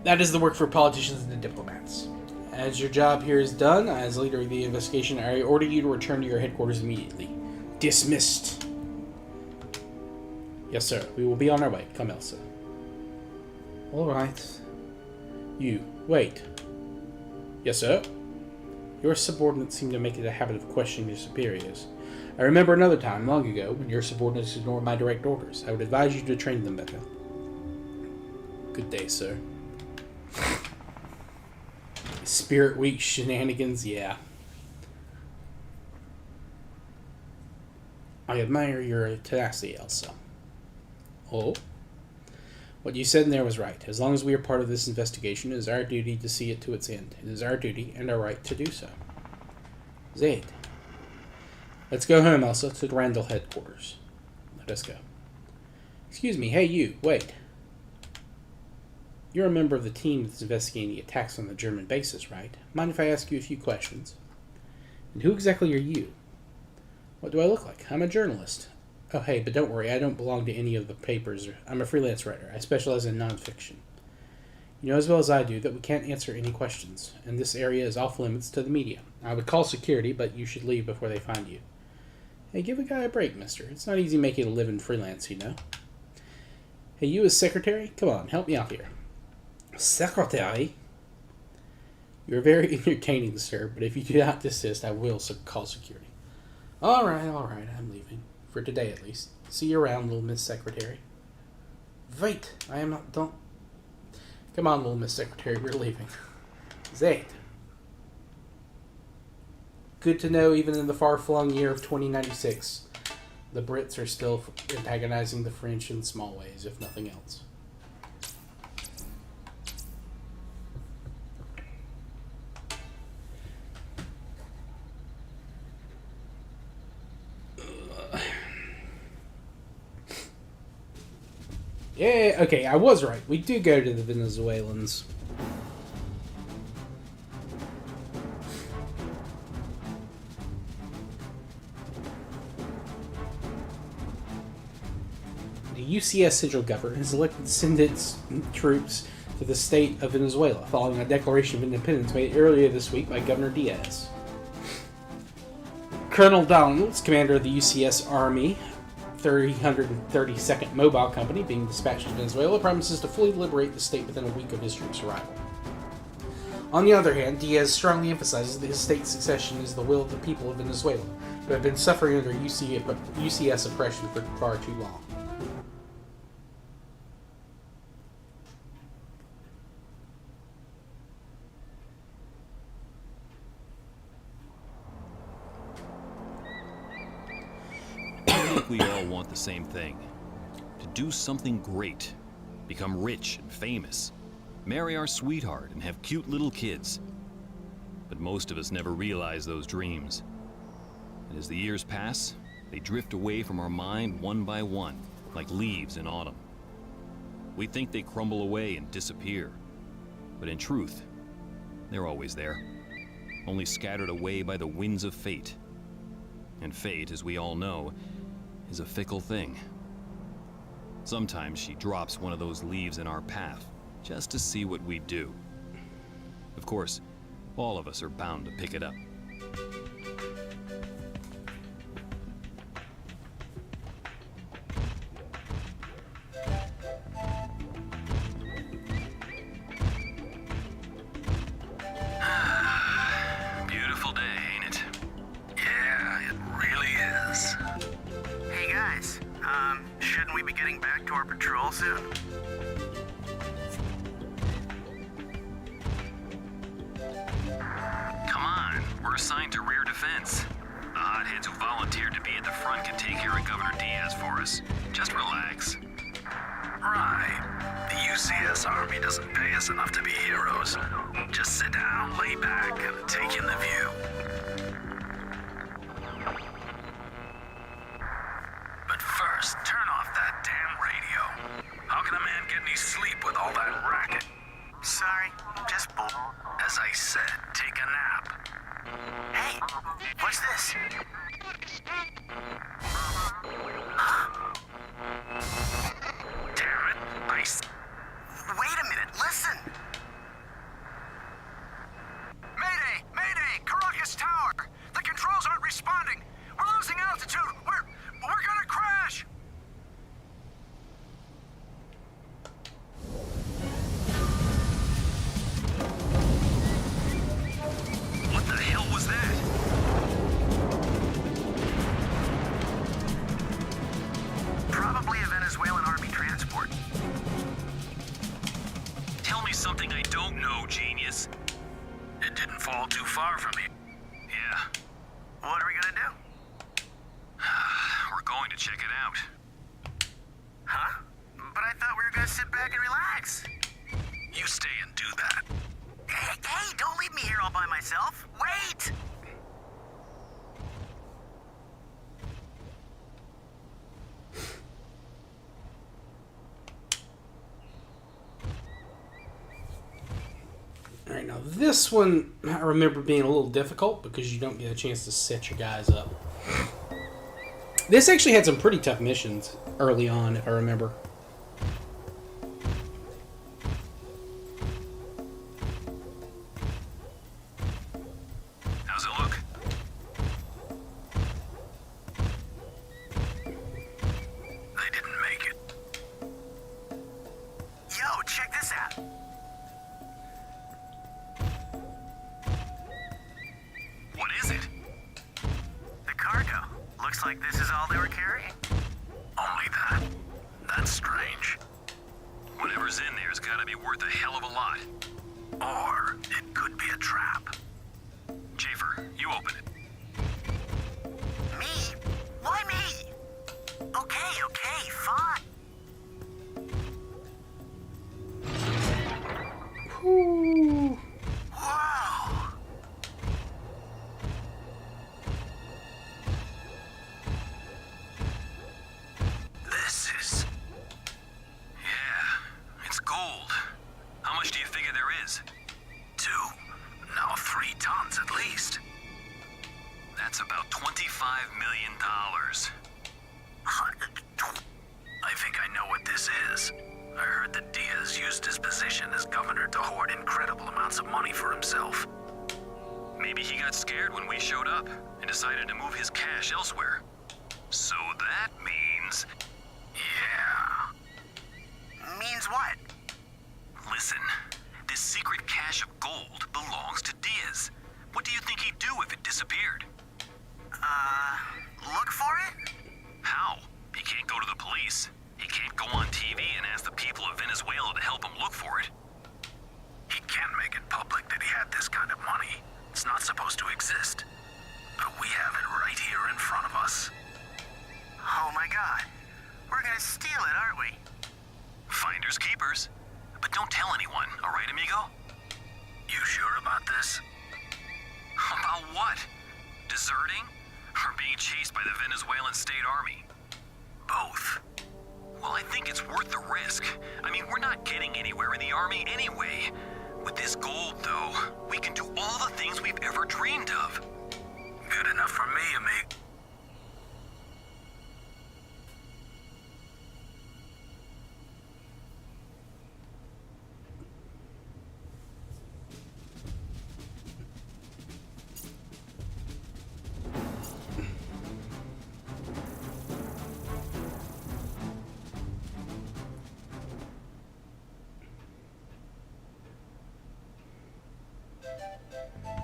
S1: That is the work for politicians and diplomats. As your job here is done, as leader of the investigation, I order you to return to your headquarters immediately. Dismissed. Yes, sir. We will be on our way. Come, Elsa. All right. You. Wait. Yes, sir? Your subordinates seem to make it a habit of questioning their superiors. I remember another time, long ago, when your subordinates ignored my direct orders. I would advise you to train them better. Good day, sir. Spirit Week shenanigans, yeah. I admire your tenacity, Elsa. Oh? What you said in there was right. As long as we are part of this investigation, it is our duty to see it to its end. It is our duty and our right to do so. Zaid. Let's go home, Elsa, to the Randall headquarters. Let us go. Excuse me, hey you, wait. You're a member of the team that's investigating the attacks on the German bases, right? Mind if I ask you a few questions? And who exactly are you? What do I look like? I'm a journalist. Oh, hey, but don't worry, I don't belong to any of the papers. I'm a freelance writer. I specialize in nonfiction. You know as well as I do that we can't answer any questions, and this area is off limits to the media. I would call security, but you should leave before they find you. Hey, give a guy a break, mister. It's not easy making a living freelance, you know. Hey, you as secretary? Come on, help me out here. Secretary? You're very entertaining, sir, but if you do not desist, I will call security. All right, I'm leaving. For today, at least. See you around, little Miss Secretary. Wait, I am not... Don't... Come on, little Miss Secretary, we're leaving. Zaid. Good to know, even in the far-flung year of 2096, the Brits are still antagonizing the French in small ways, if nothing else. Yeah, okay, I was right. We do go to the Venezuelans. The UCS central government has elected to send its troops to the state of Venezuela, following a declaration of independence made earlier this week by Governor Diaz. Colonel Donalds, commander of the UCS Army, 332nd Mobile Company, being dispatched to Venezuela, promises to fully liberate the state within a week of his troops' arrival. On the other hand, Diaz strongly emphasizes that his state's succession is the will of the people of Venezuela, who have been suffering under UCS oppression for far too long.
S7: We all want the same thing. To do something great. Become rich and famous. Marry our sweetheart and have cute little kids. But most of us never realize those dreams. And as the years pass, they drift away from our mind one by one, like leaves in autumn. We think they crumble away and disappear. But in truth, they're always there. Only scattered away by the winds of fate. and fate, as we all know, is a fickle thing. Sometimes she drops one of those leaves in our path, just to see what we do. Of course, all of us are bound to pick it up.
S4: Beautiful day, ain't it? Yeah, it really is. Hey guys, shouldn't we be getting back to our patrol soon? Come on, we're assigned to rear defense. The hotheads who volunteered to be at the front can take care of Governor Diaz for us. Just relax. Right. The UCS Army doesn't pay us enough to be heroes. Just sit down, lay back, and take in the view. But first, turn off that damn radio. How can a man get any sleep with all that racket? Sorry, just bull. As I said, take a nap. Hey, what's this? Damn it, Wait a minute, listen! Mayday! Mayday! Caracas Tower! The controls aren't responding! We're losing altitude! We're gonna crash! What the hell was that? Probably a Venezuelan army transport. Tell me something I don't know, genius. It didn't fall too far from me. Yeah. What are we gonna do? We're going to check it out. Huh? But I thought we were gonna sit back and relax. You stay and do that. Hey, don't leave me here all by myself. Wait!
S1: Alright, now this one I remember being a little difficult because you don't get a chance to set your guys up. This actually had some pretty tough missions early on, if I remember.
S4: How's it look? They didn't make it. Yo, check this out. What is it? The cargo. Looks like this is all they were carrying. Only that? That's strange. Whatever's in there's gotta be worth a hell of a lot. Or it could be a trap. Jafer, you open it. Me? Why me? Okay, fine.
S1: Ooh.
S4: Whoa! This is... Yeah, it's gold. How much do you figure there is? 2, now 3 tons at least. That's about $25 million. I think I know what this is. I heard that Diaz used his position as governor to hoard incredible amounts of money for himself. Maybe he got scared when we showed up and decided to move his cash elsewhere. So that means... Yeah. Means what? Listen, this secret cache of gold belongs to Diaz. What do you think he'd do if it disappeared? Look for it? How? He can't go to the police. He can't go on TV and ask the people of Venezuela to help him look for it. He can't make it public that he had this kind of money. It's not supposed to exist. But we have it right here in front of us. Oh my god. We're gonna steal it, aren't we? Finders keepers. But don't tell anyone, alright, amigo? You sure about this? About what? Deserting? Or being chased by the Venezuelan state army? Both. Well, I think it's worth the risk. I mean, we're not getting anywhere in the army anyway. With this gold, though, we can do all the things we've ever dreamed of. Good enough for me, amigo.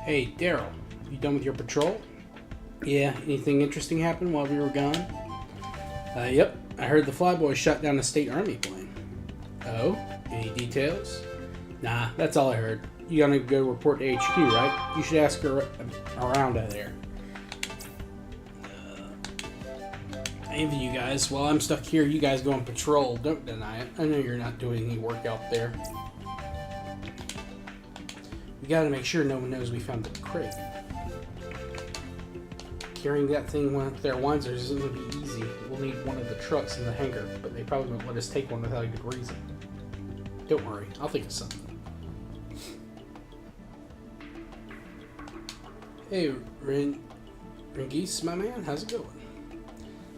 S1: Hey, Daryl, you done with your patrol? Yeah, anything interesting happened while we were gone? Yep. I heard the Flyboys shot down a state army plane. Oh? Any details? Nah, that's all I heard. You gonna go report to HQ, right? You should ask her around out there. I envy you guys. While I'm stuck here, you guys go on patrol. Don't deny it. I know you're not doing any work out there. We gotta make sure no one knows we found the crate. Carrying that thing with their Wanzers isn't going to be easy. We'll need one of the trucks in the hangar, but they probably won't let us take one without a good reason. Don't worry, I'll think of something. Hey, Ringis, my man, how's it going?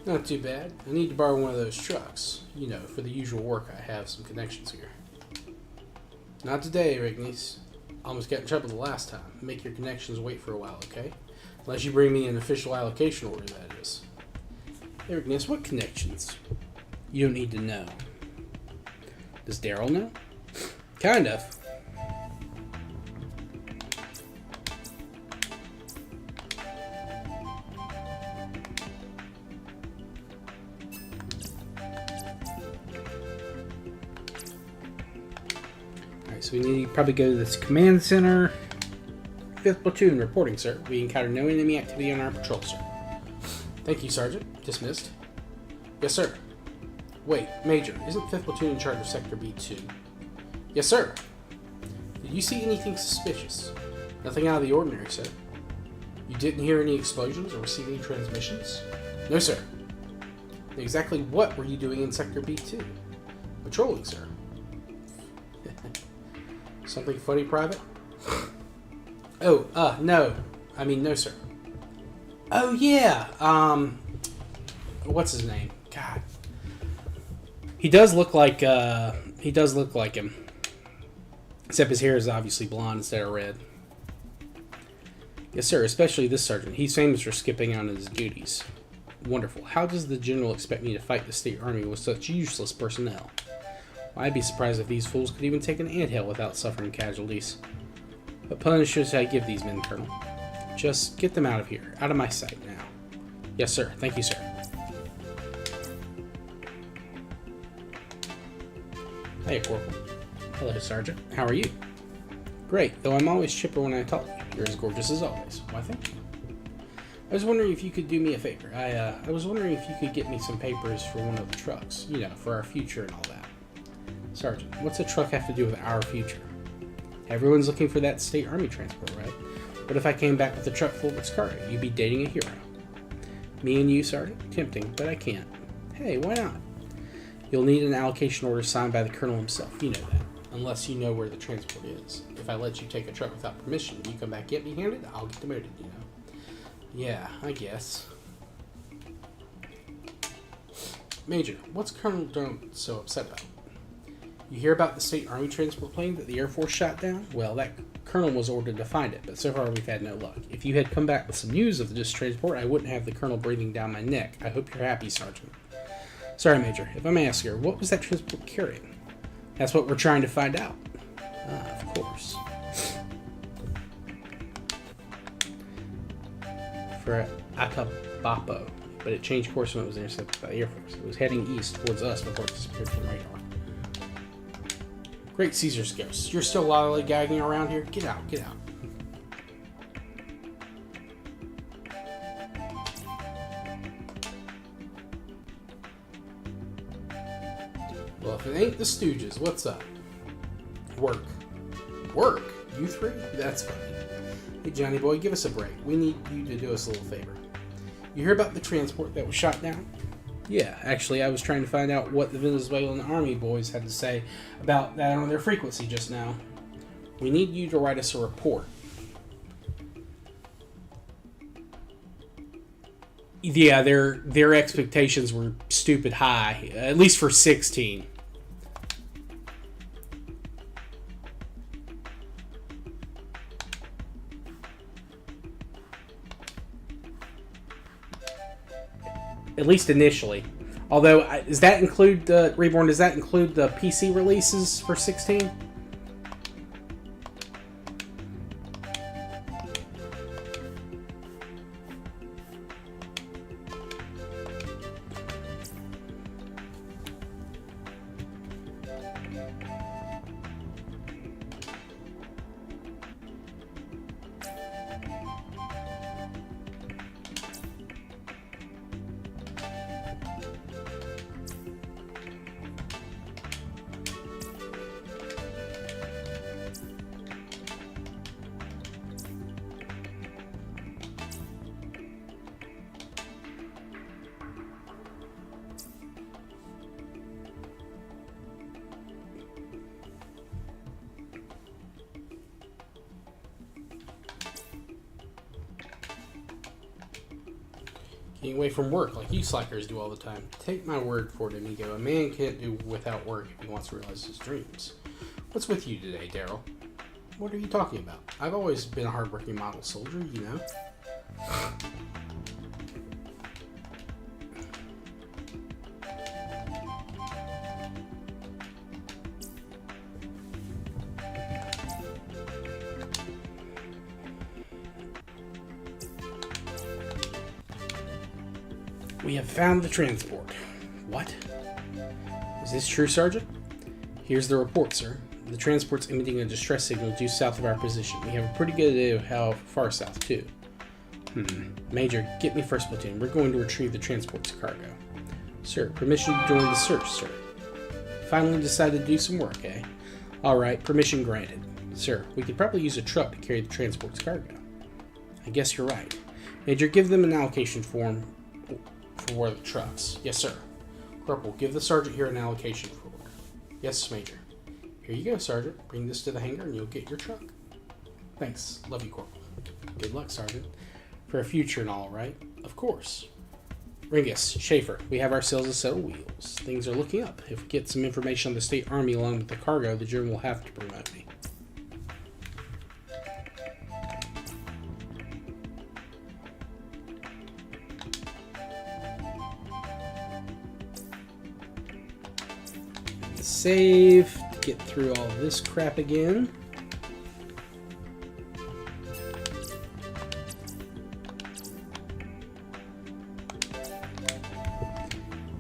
S1: Not too bad. I need to borrow one of those trucks. You know, for the usual work, I have some connections here. Not today, Ringis. Almost got in trouble the last time. Make your connections wait for a while, okay? Unless you bring me an official allocation order, that is. Hey, Ignis, what connections? You don't need to know. Does Daryl know? Kind of. Alright, so we need to probably go to this command center. 5th Platoon reporting, sir. We encountered no enemy activity on our patrol, sir. Thank you, Sergeant. Dismissed. Yes, sir. Wait, Major, isn't 5th Platoon in charge of Sector B2? Yes, sir. Did you see anything suspicious? Nothing out of the ordinary, sir. You didn't hear any explosions or receive any transmissions? No, sir. Exactly what were you doing in Sector B2? Patrolling, sir. Something funny, Private? Oh, no. I mean, no, sir. Oh, yeah. What's his name? God. He does look like him. Except his hair is obviously blonde instead of red. Yes, sir, especially this sergeant. He's famous for skipping on his duties. Wonderful. How does the general expect me to fight the state army with such useless personnel? Well, I'd be surprised if these fools could even take an anthill without suffering casualties. What punishment should I give these men, Colonel? Just get them out of here. Out of my sight now. Yes, sir. Thank you, sir. Hey, Corporal. Hello, Sergeant. How are you? Great, though I'm always chipper when I talk to you. You're as gorgeous as always. Why, thank you. I was wondering if you could do me a favor. I was wondering if you could get me some papers for one of the trucks. You know, for our future and all that. Sergeant, what's a truck have to do with our future? Everyone's looking for that state army transport, right? What if I came back with a truck full of its cargo? You'd be dating a hero. Me and you, Sergeant? Tempting, but I can't. Hey, why not? You'll need an allocation order signed by the Colonel himself. You know that. Unless you know where the transport is. If I let you take a truck without permission, you come back empty-handed, I'll get demoted, you know. Yeah, I guess. Major, what's Colonel Jones so upset about? You hear about the state army transport plane that the Air Force shot down? Well, that colonel was ordered to find it, but so far we've had no luck. If you had come back with some news of this transport, I wouldn't have the colonel breathing down my neck. I hope you're happy, Sergeant. Sorry, Major. If I may ask you, what was that transport carrying? That's what we're trying to find out. Ah, of course. For Atabapo, but it changed course when it was intercepted by the Air Force. It was heading east towards us before it disappeared from radar. Great Caesar's ghost. You're still lollygagging around here? Get out, get out. Well, if it ain't the Stooges, what's up? Work. Work? You three? That's funny. Hey, Johnny boy, give us a break. We need you to do us a little favor. You hear about the transport that was shot down? Yeah, actually, I was trying to find out what the Venezuelan army boys had to say about that on their frequency just now. We need you to write us a report. Yeah, their expectations were stupid high, at least for 16. At least initially. Although, does that include the Reborn? Does that include the PC releases for 16? Getting away from work like you slackers do all the time. Take my word for it, amigo. A man can't do without work if he wants to realize his dreams. What's with you today, Daryl? What are you talking about? I've always been a hardworking model soldier, you know. We have found the transport. What? Is this true, Sergeant? Here's the report, sir. The transport's emitting a distress signal due south of our position. We have a pretty good idea of how far south, too. Major, get me first platoon. We're going to retrieve the transport's cargo. Sir, permission to join the search, sir. Finally decided to do some work, eh? Alright, permission granted. Sir, we could probably use a truck to carry the transport's cargo. I guess you're right. Major, give them an allocation form for the trucks. Yes, sir. Corporal, give the sergeant here an allocation form. Yes, Major. Here you go, Sergeant. Bring this to the hangar and you'll get your truck. Thanks. Love you, Corporal. Good luck, Sergeant. For a future and all, right? Of course. Ringus, Schaefer, we have ourselves a set of wheels. Things are looking up. If we get some information on the state army along with the cargo, the German will have to promote me. Save to get through all this crap again.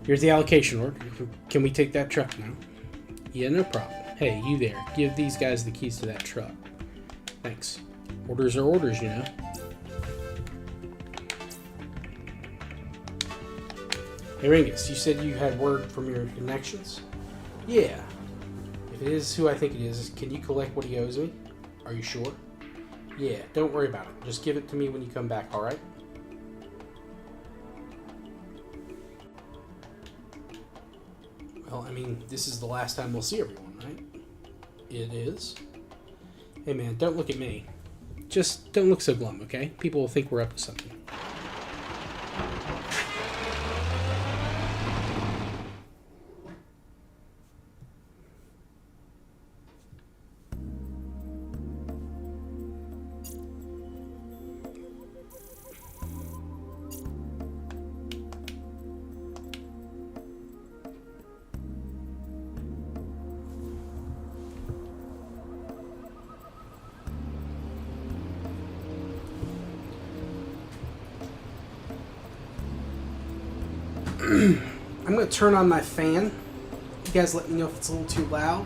S1: Here's the allocation order. Can we take that truck now? Yeah, no problem. Hey, you there. Give these guys the keys to that truck. Thanks. Orders are orders, you know. Hey, Ringus, you said you had word from your connections? Yeah. If it is who I think it is, can you collect what he owes me? Are you sure? Yeah, don't worry about it. Just give it to me when you come back, alright? Well, I mean, this is the last time we'll see everyone, right? It is. Hey man, don't look at me. Just don't look so glum, okay? People will think we're up to something. I'm going to turn on my fan. You guys let me know if it's a little too loud.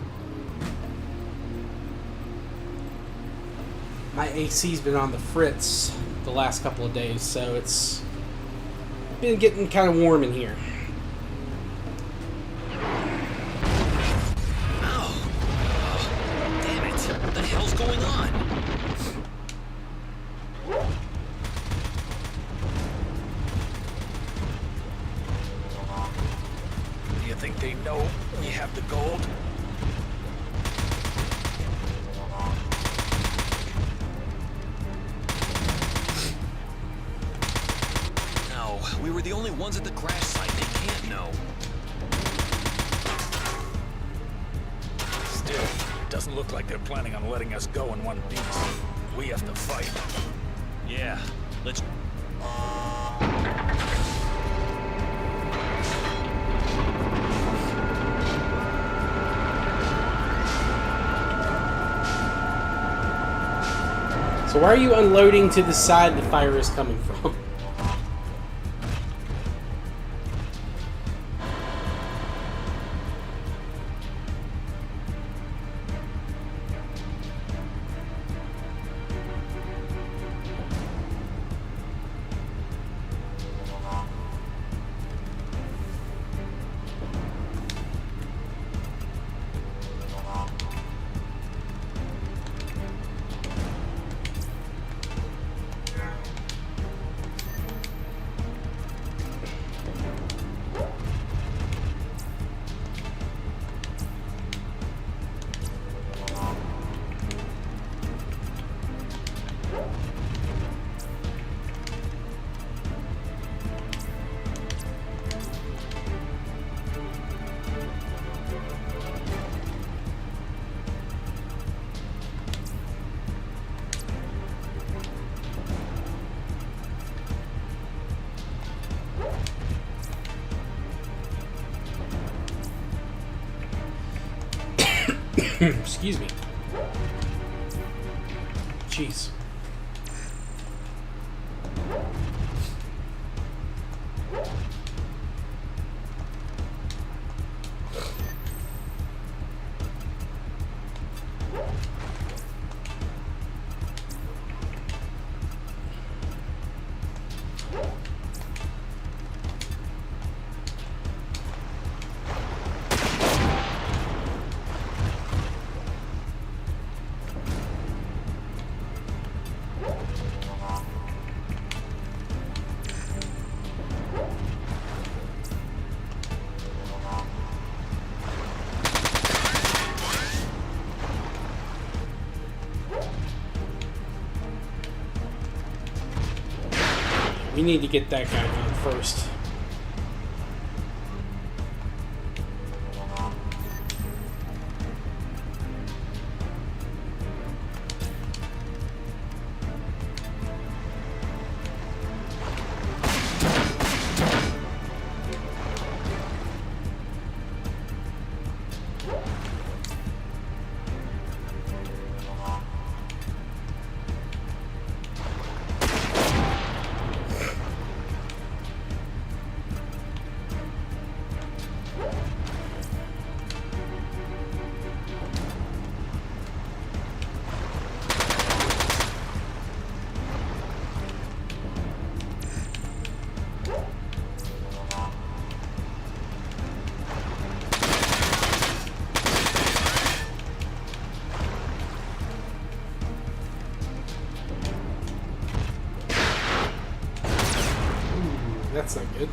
S1: My AC's been on the fritz the last couple of days, so it's been getting kind of warm in here.
S7: Oh, damn it. What the hell's going on?
S4: Do you think they know we have the gold?
S7: No, we were the only ones at the crash site. They can't know.
S4: Still, it doesn't look like they're planning on letting us go in one piece. We have to fight.
S7: Yeah, let's...
S1: So why are you unloading to the side the fire is coming from? Excuse me. Jeez. We need to get that guy done first. That's not good.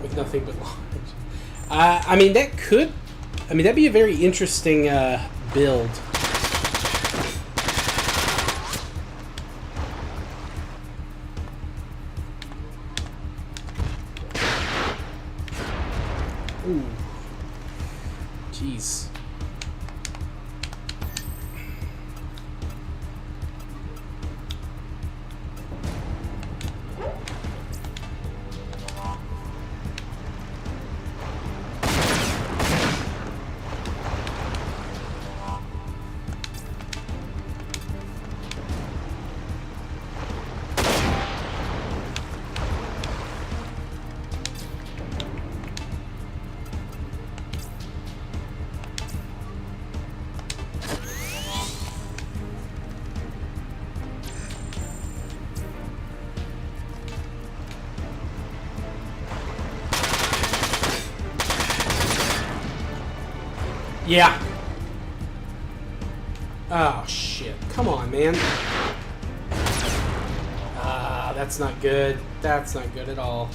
S1: With nothing but large. I mean, that could... I mean, that'd be a very interesting build. Ooh. Jeez. Yeah. Oh, shit. Come on, man. Ah, that's not good. That's not good at all.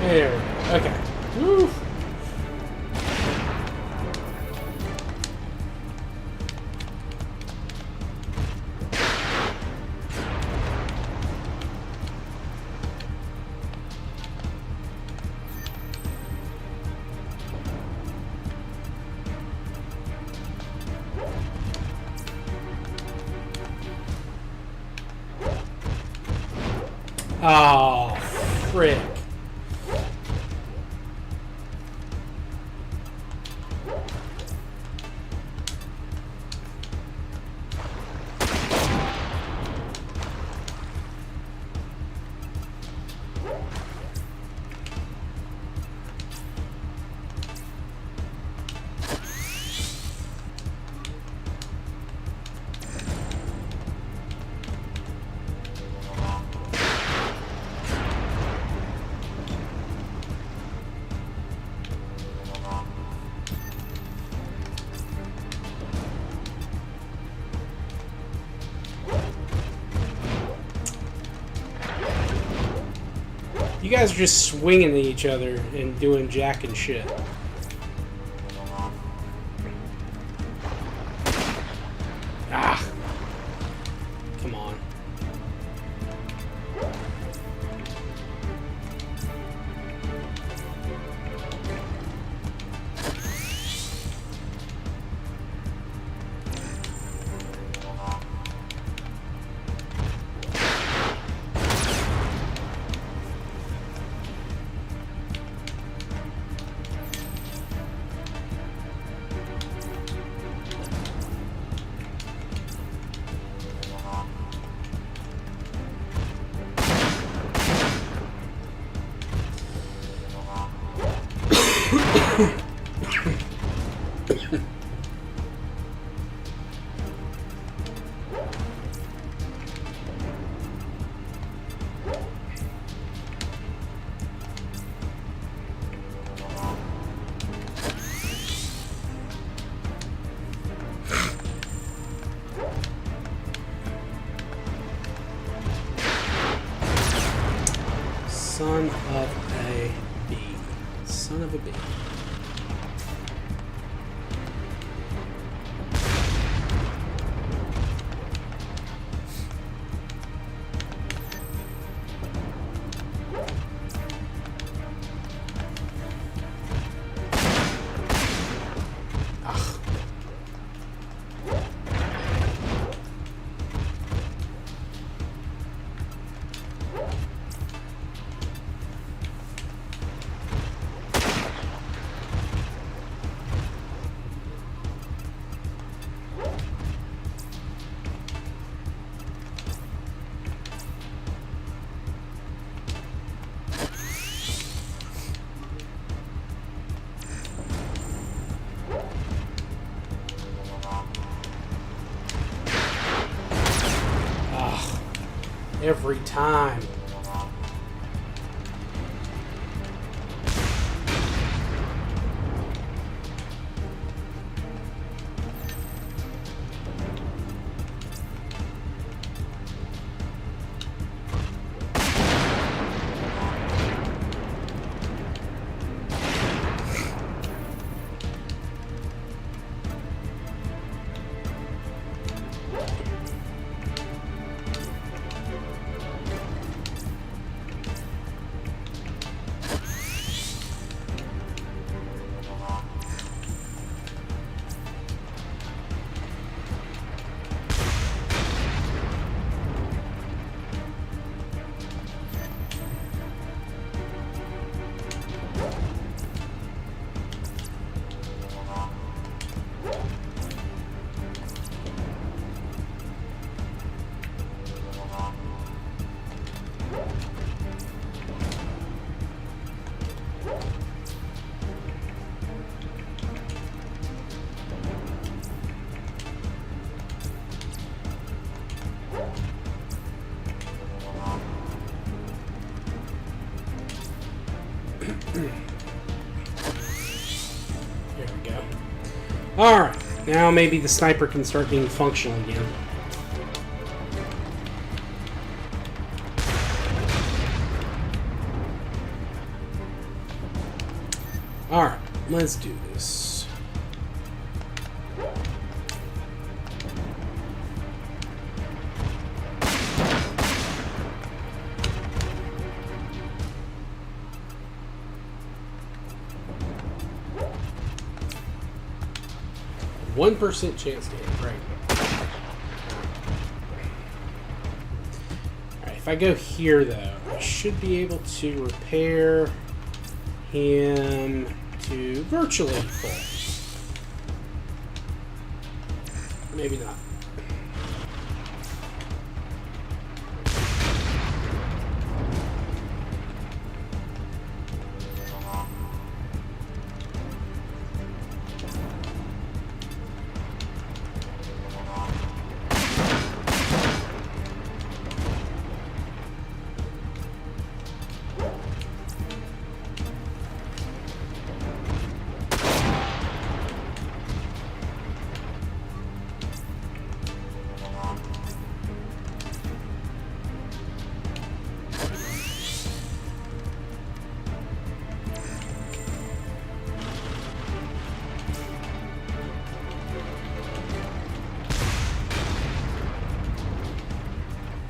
S1: There we go. Okay. Woo. Oh, frick. You guys are just swinging at each other and doing jack and shit. Ah! Come on. Son of a bee. Son of a bee. Every time. There we go. Alright, now maybe the sniper can start being functional again. Alright, let's do this. One 1% chance to hit, right? Alright, if I go here though, I should be able to repair him to virtually full. Maybe not.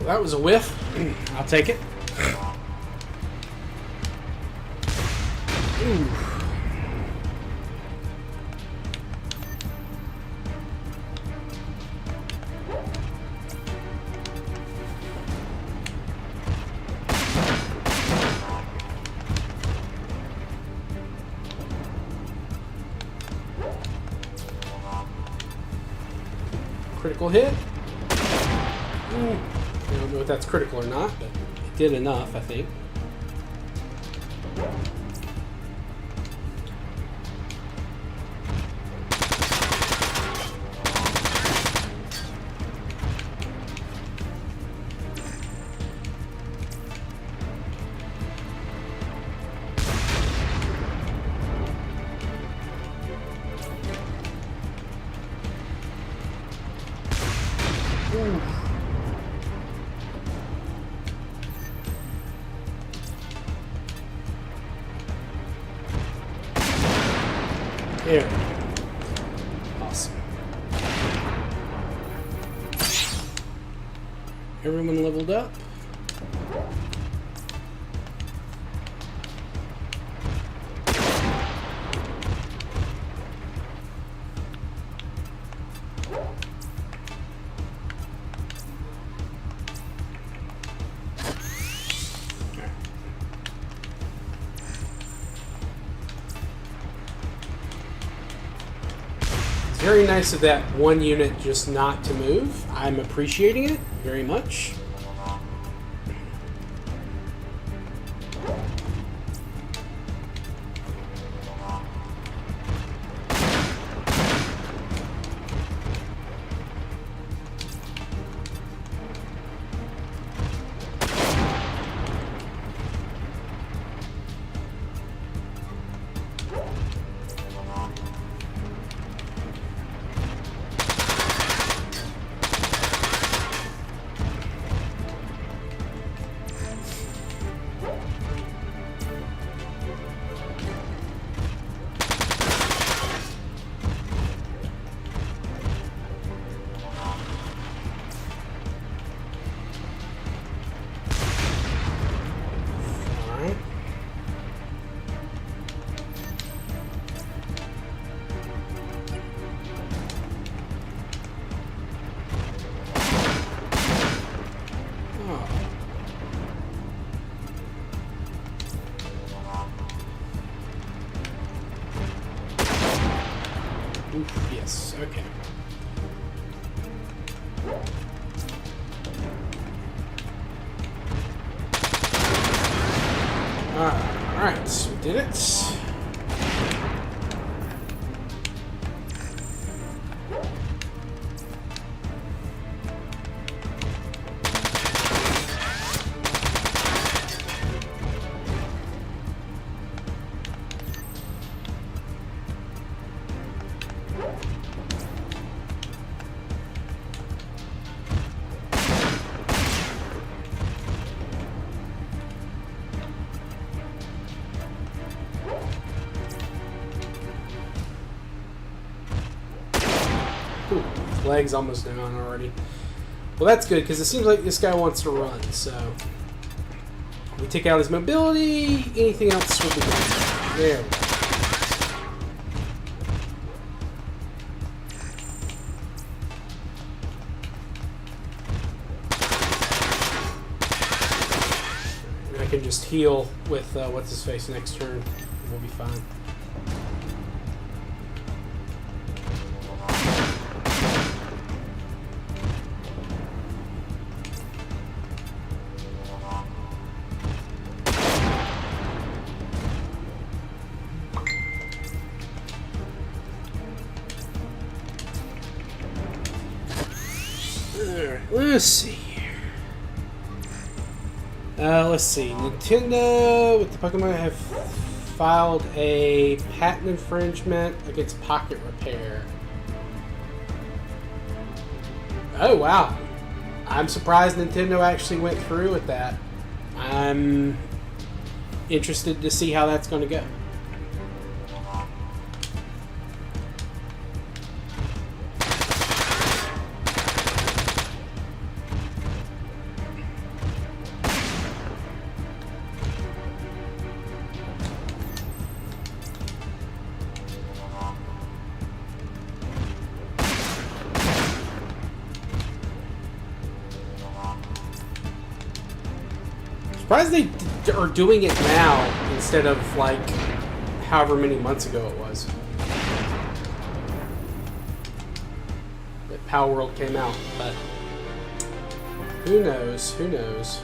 S1: Well, that was a whiff. I'll take it. Ooh. Critical hit. I don't know if that's critical or not, but it did enough, I think. There we go. Awesome. Everyone leveled up. Very nice of that one unit just not to move. I'm appreciating it very much. Oof, yes, okay. Alright, we did it. Legs almost down already. Well, that's good because it seems like this guy wants to run. So we take out his mobility. Anything else will be good. There we go. And I can just heal with what's his face next turn. We'll be fine. Let's see. Let's see. Nintendo with the Pokemon have filed a patent infringement against Pocket Repair. Oh wow! I'm surprised Nintendo actually went through with that. I'm interested to see how that's going to go. Surprised they are doing it now instead of like however many months ago it was that Power World came out, but who knows? Who knows?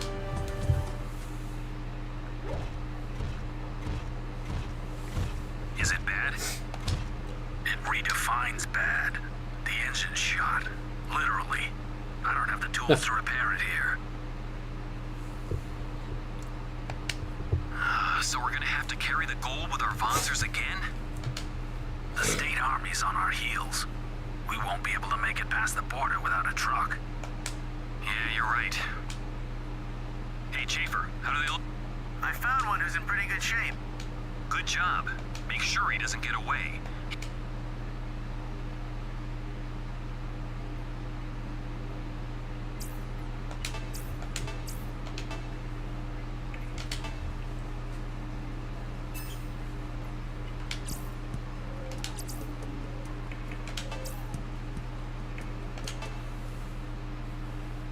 S4: Is it bad? It redefines bad. The engine's shot. Literally. I don't have the tools to repair it here. So we're gonna have to carry the gold with our Wanzers again? The state army's on our heels. We won't be able to make it past the border without a truck. Yeah, you're right. Hey, Schaefer, how do they look? I found one who's in pretty good shape. Good job. Make sure he doesn't get away.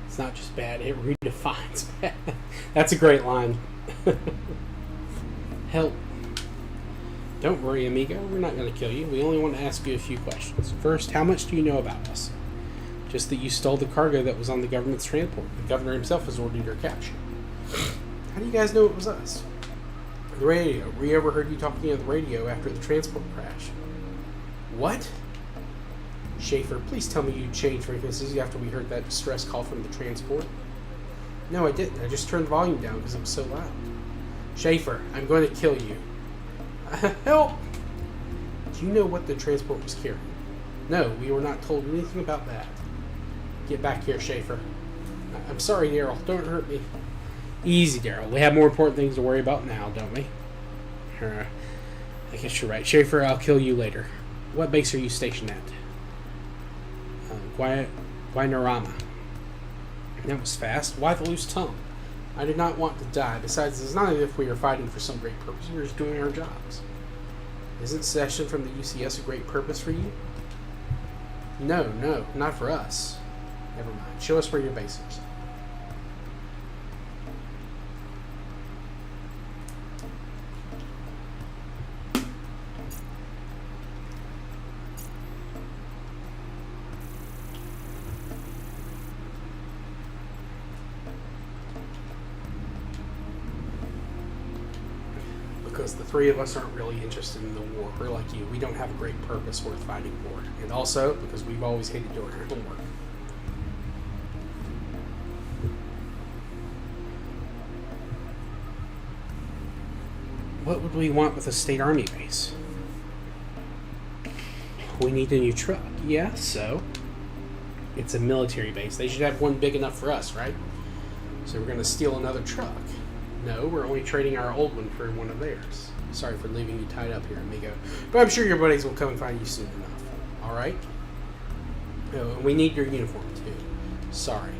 S1: It's not just bad, it redefines bad. That's a great line. Help. Don't worry, amigo. We're not going to kill you. We only want to ask you a few questions. First, how much do you know about us? Just that you stole the cargo that was on the government's transport. The governor himself has ordered your capture. How do you guys know it was us? The radio. We overheard you talking on the radio after the transport crash. What? Schaefer, please tell me you changed frequencies after we heard that distress call from the transport. No, I didn't. I just turned the volume down because it was so loud. Schaefer, I'm going to kill you. Help! Do you know what the transport was carrying? No, we were not told anything about that. Get back here, Schaefer. I'm sorry, Daryl. Don't hurt me. Easy, Daryl. We have more important things to worry about now, don't we? I guess you're right. Schaefer, I'll kill you later. What base are you stationed at? Guianarama. That was fast. Why the loose tongue? I did not want to die. Besides, it's not as if we were fighting for some great purpose. We were just doing our jobs. Isn't session from the UCS a great purpose for you? No, not for us. Never mind. Show us where your base is. Because the three of us aren't really interested in the war. We're like you. We don't have a great purpose worth fighting for. And also, because we've always hated doing our homework. What would we want with a state army base? We need a new truck. Yeah, so? It's a military base. They should have one big enough for us, right? So we're going to steal another truck. No, we're only trading our old one for one of theirs. Sorry for leaving you tied up here, amigo. But I'm sure your buddies will come and find you soon enough. Alright? Oh, and we need your uniform, too. Sorry.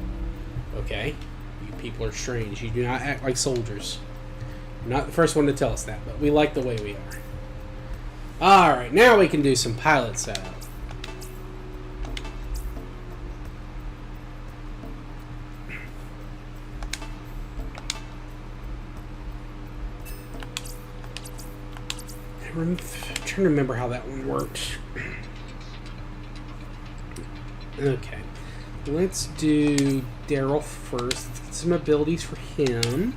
S1: Okay? You people are strange. You do not act like soldiers. You're not the first one to tell us that, but we like the way we are. Alright, now we can do some pilot setup. I'm trying to remember how that one worked. Okay. Let's do Daryl first. Let's get some abilities for him.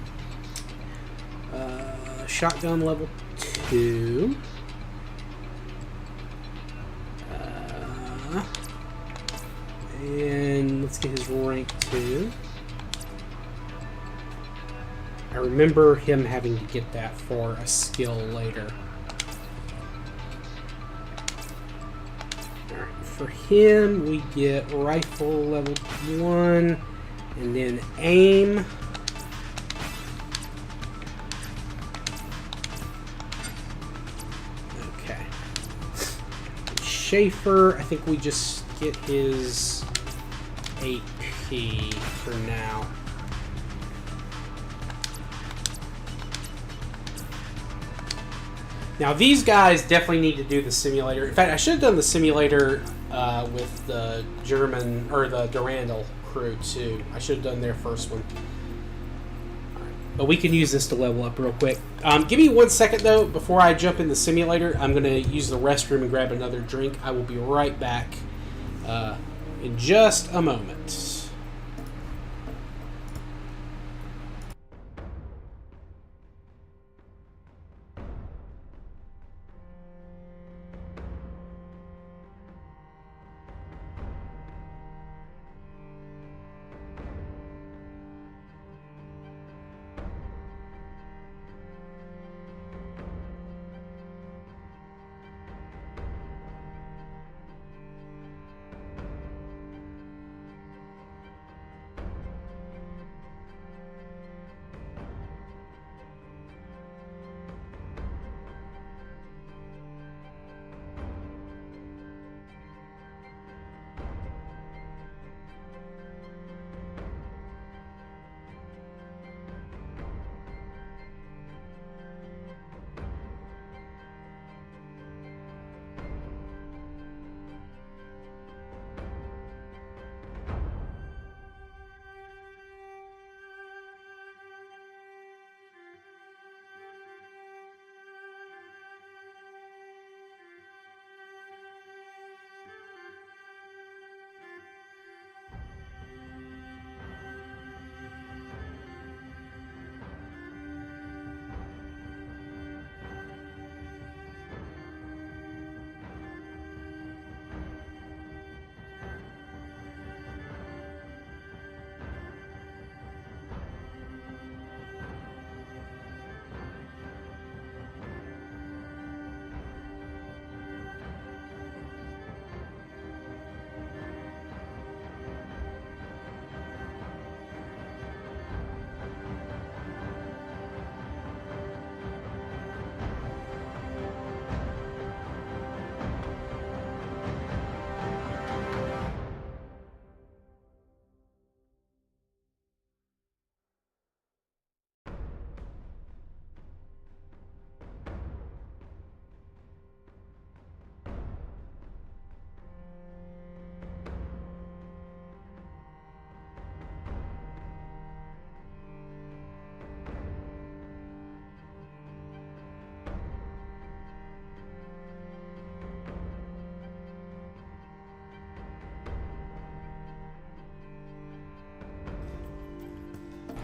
S1: Shotgun level 2. And let's get his rank 2. I remember him having to get that for a skill later. For him, we get rifle level 1, and then aim. Okay. Schaefer, I think we just get his AP for now. Now, these guys definitely need to do the simulator. In fact, I should have done the simulator with the German, or the Durandal crew, too. I should have done their first one. All right. But we can use this to level up real quick. Give me 1 second, though. Before I jump in the simulator, I'm going to use the restroom and grab another drink. I will be right back in just a moment.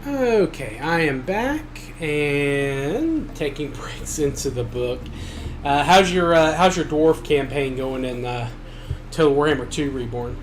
S1: Okay, I am back and taking breaks into the book. How's your dwarf campaign going in Total Warhammer 2 Reborn?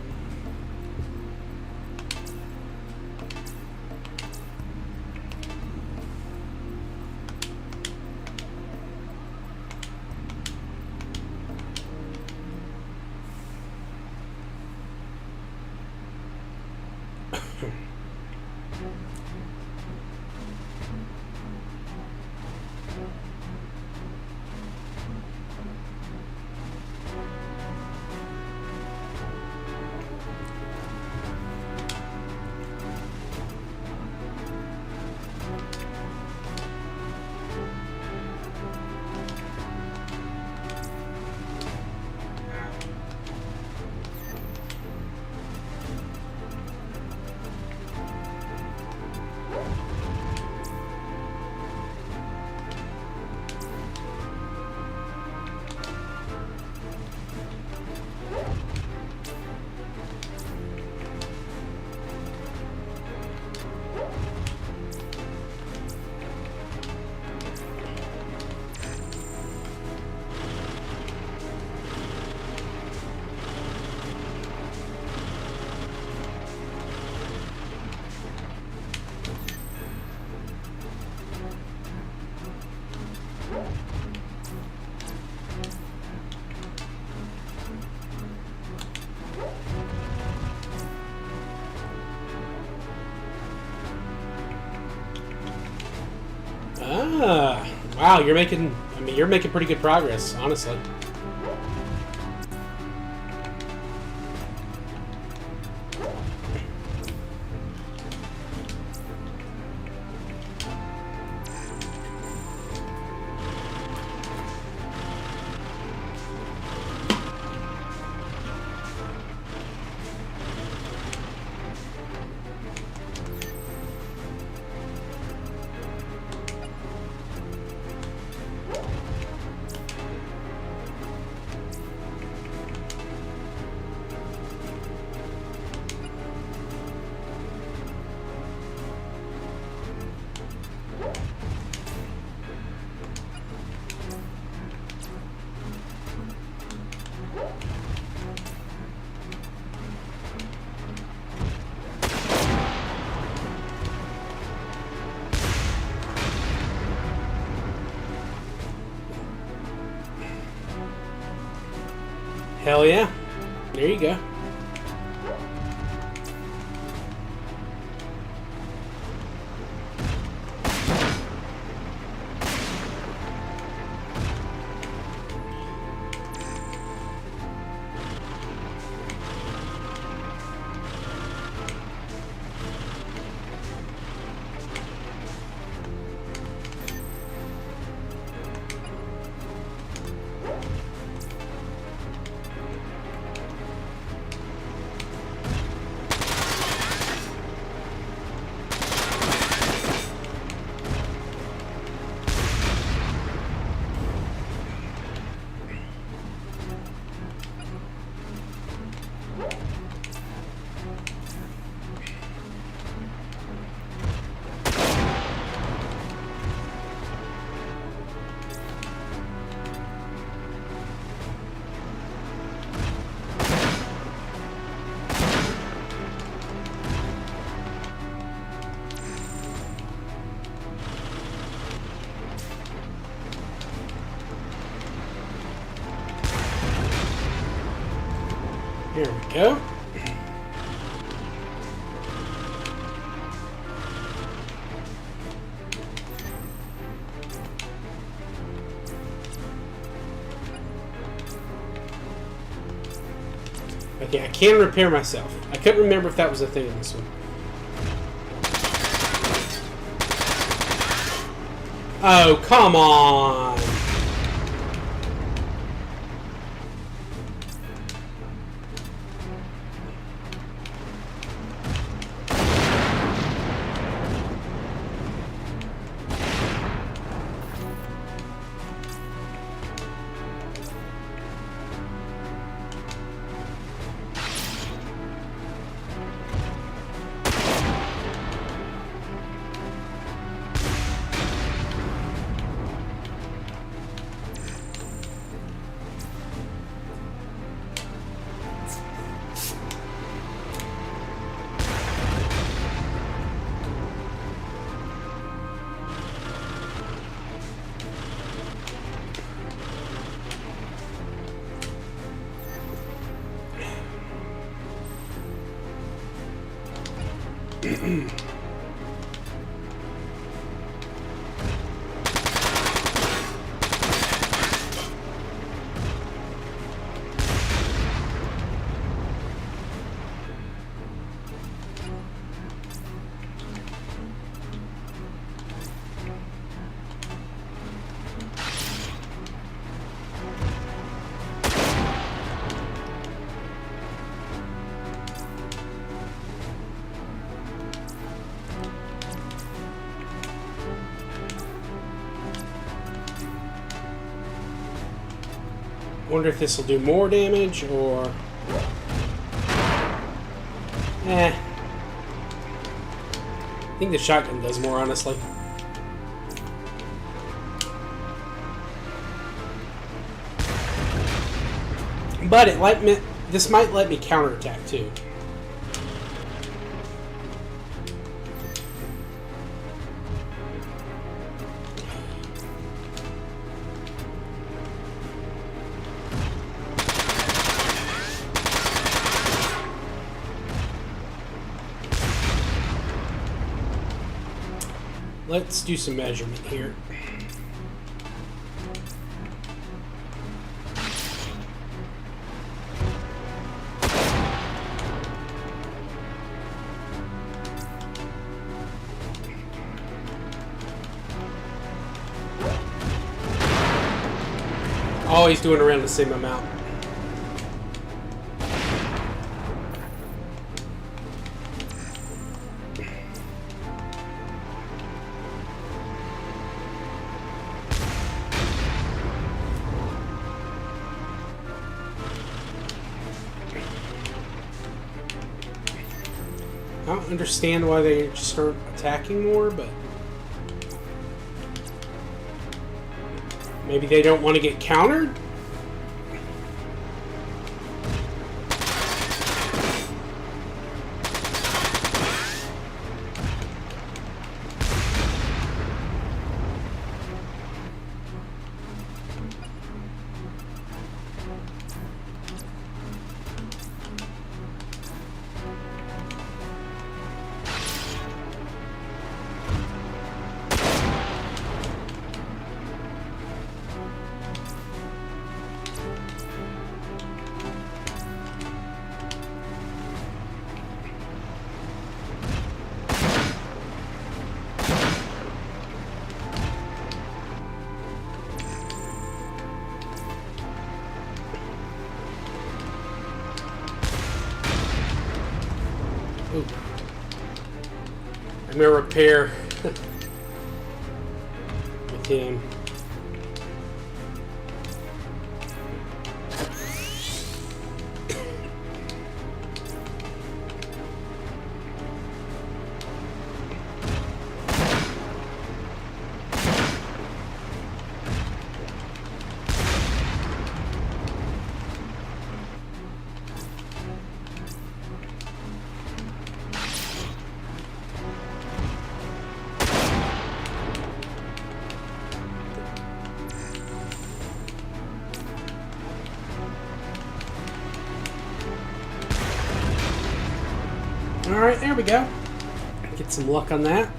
S1: Ah, wow, you're making pretty good progress, honestly. Hell yeah. There you go. Here we go. Okay, I can repair myself. I couldn't remember if that was a thing in this one. Oh, come on! Wonder if this will do more damage or... I think the shotgun does more, honestly. But it let me... This might let me counterattack too. Let's do some measurement here. Oh, he's doing around the same amount. I don't understand why they just start attacking more, but maybe they don't want to get countered? I'm gonna repair with him. Alright, there we go. Get some luck on that.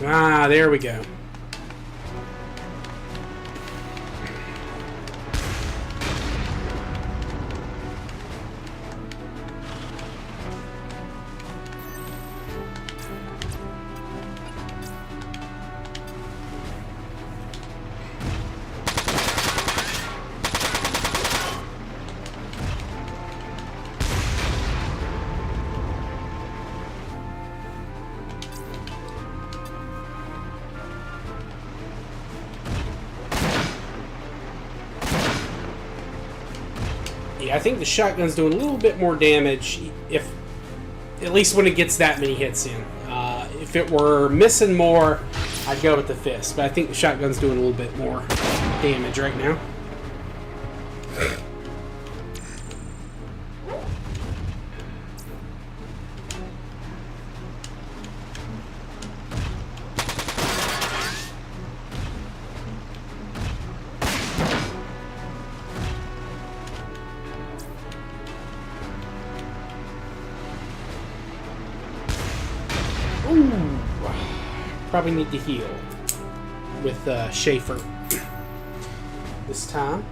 S1: Ah, there we go. I think the shotgun's doing a little bit more damage, if at least when it gets that many hits in. If it were missing more, I'd go with the fist, but I think the shotgun's doing a little bit more damage right now. Probably need to heal with Schaefer this time.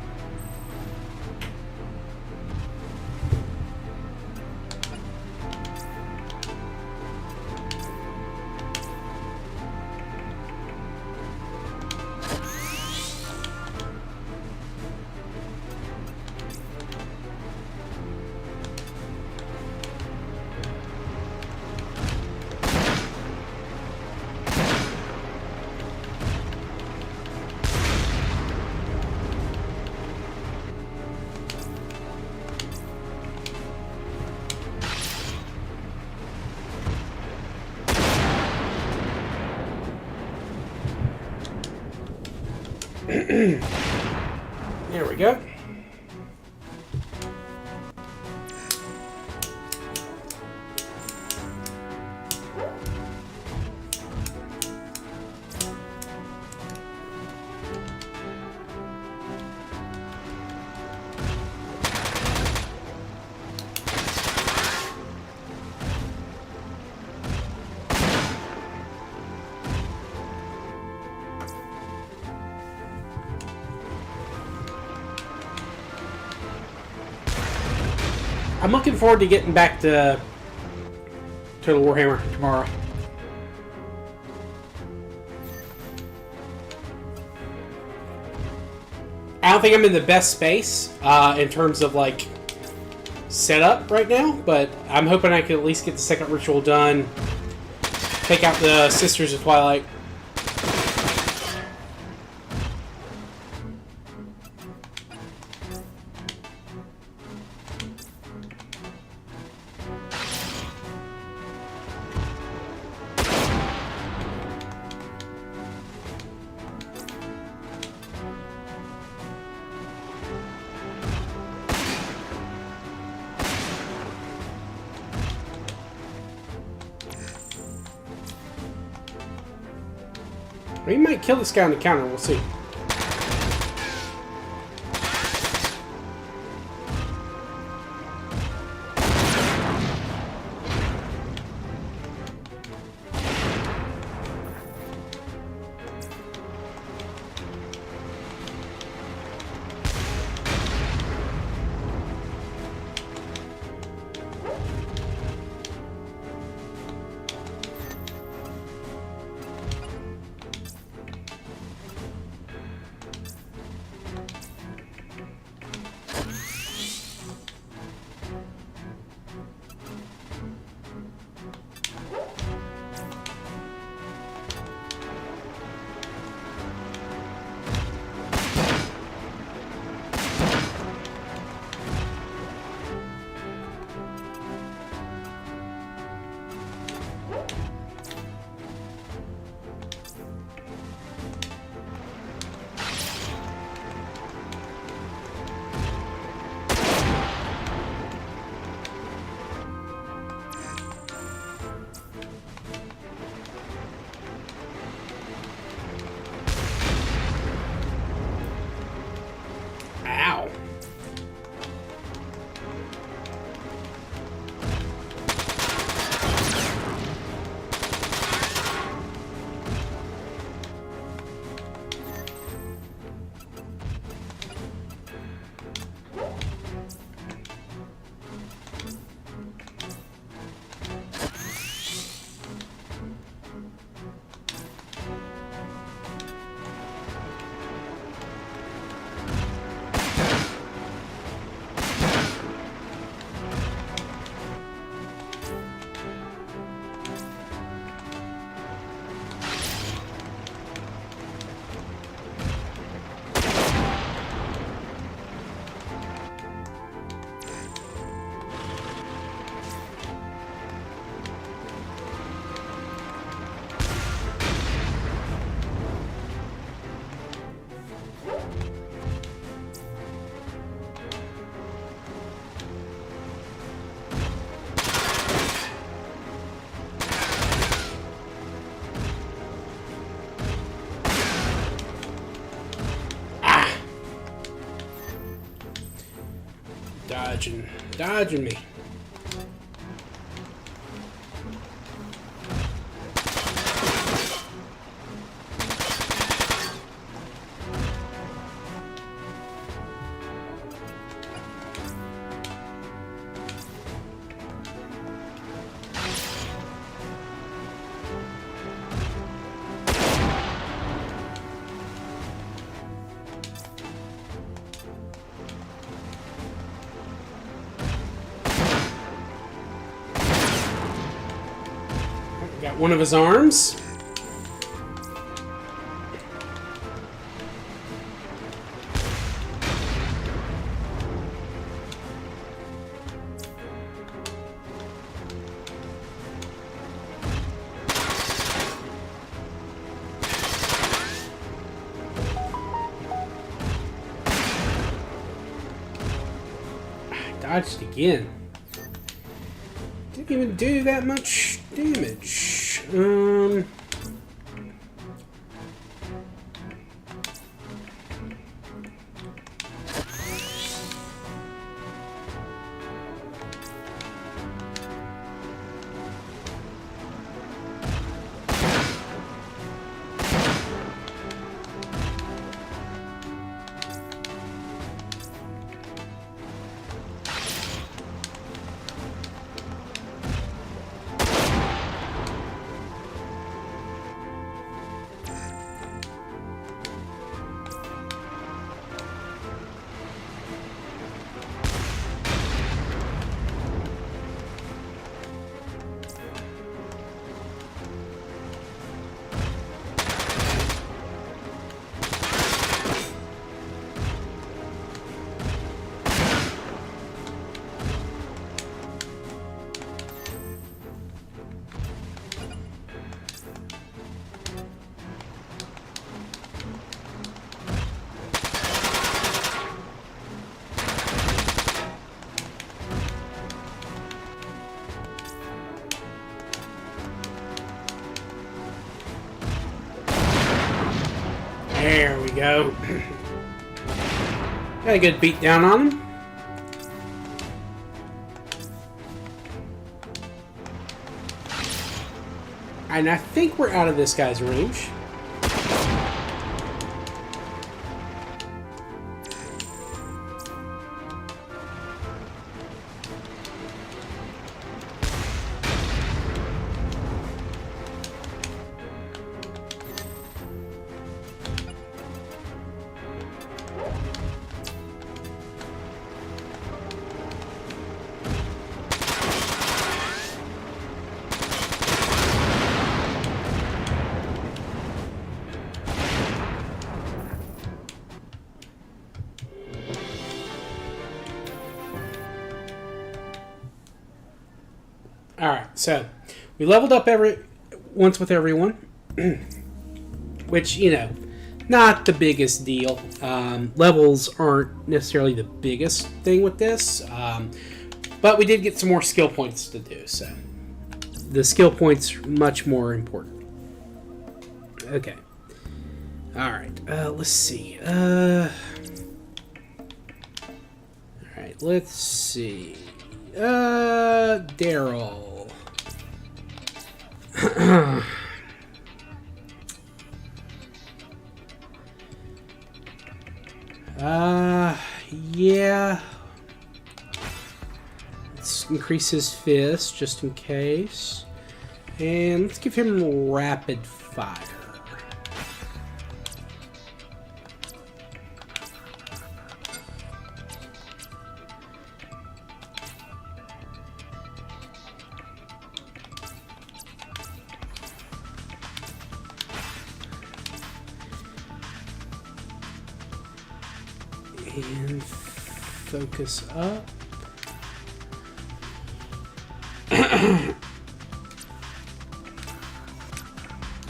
S1: There we go. I'm looking forward to getting back to Total Warhammer tomorrow. I don't think I'm in the best space in terms of like setup right now, but I'm hoping I can at least get the second ritual done. Take out the Sisters of Twilight. Or he might kill this guy on the counter. We'll see. Ow. Dodging me. Got one of his arms. Dodged again. Didn't even do that much damage. There we go. Got a good beat down on him. And I think we're out of this guy's range. Alright, so we leveled up once with everyone, which, you know, not the biggest deal. Levels aren't necessarily the biggest thing with this, but we did get some more skill points to do, so the skill points are much more important. Okay. Alright, let's see. Alright, let's see. Daryl. Yeah. Let's increase his fist just in case. And let's give him rapid fire. And focus up. I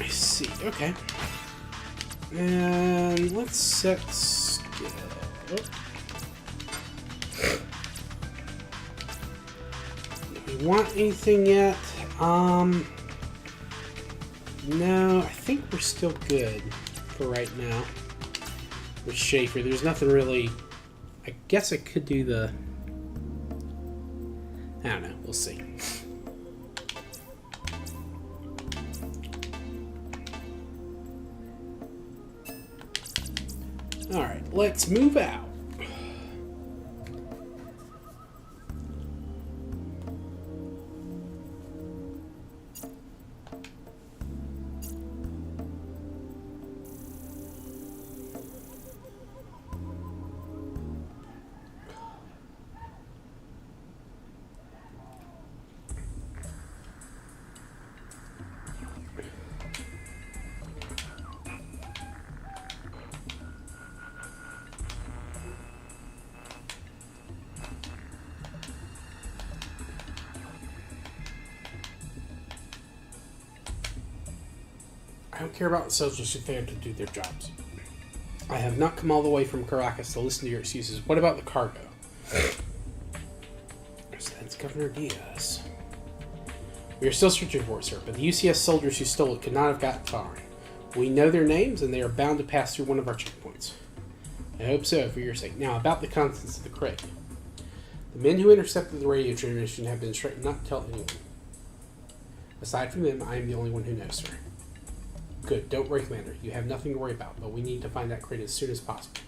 S1: see, okay. And let's set skill. Do we want anything yet? No, I think we're still good for right now. With Schaefer, there's nothing really. I guess I could do the. I don't know. We'll see. All right, let's move out. I don't care about the soldiers if they have to do their jobs. I have not come all the way from Caracas to listen to your excuses. What about the cargo? So that's Governor Diaz. We are still searching for it, sir, but the UCS soldiers who stole it could not have gotten far. We know their names, and they are bound to pass through one of our checkpoints. I hope so, for your sake. Now, about the contents of the crate. The men who intercepted the radio transmission have been instructed not to tell anyone. Aside from them, I am the only one who knows, sir. Good, don't worry, Commander. You have nothing to worry about, but we need to find that crate as soon as possible.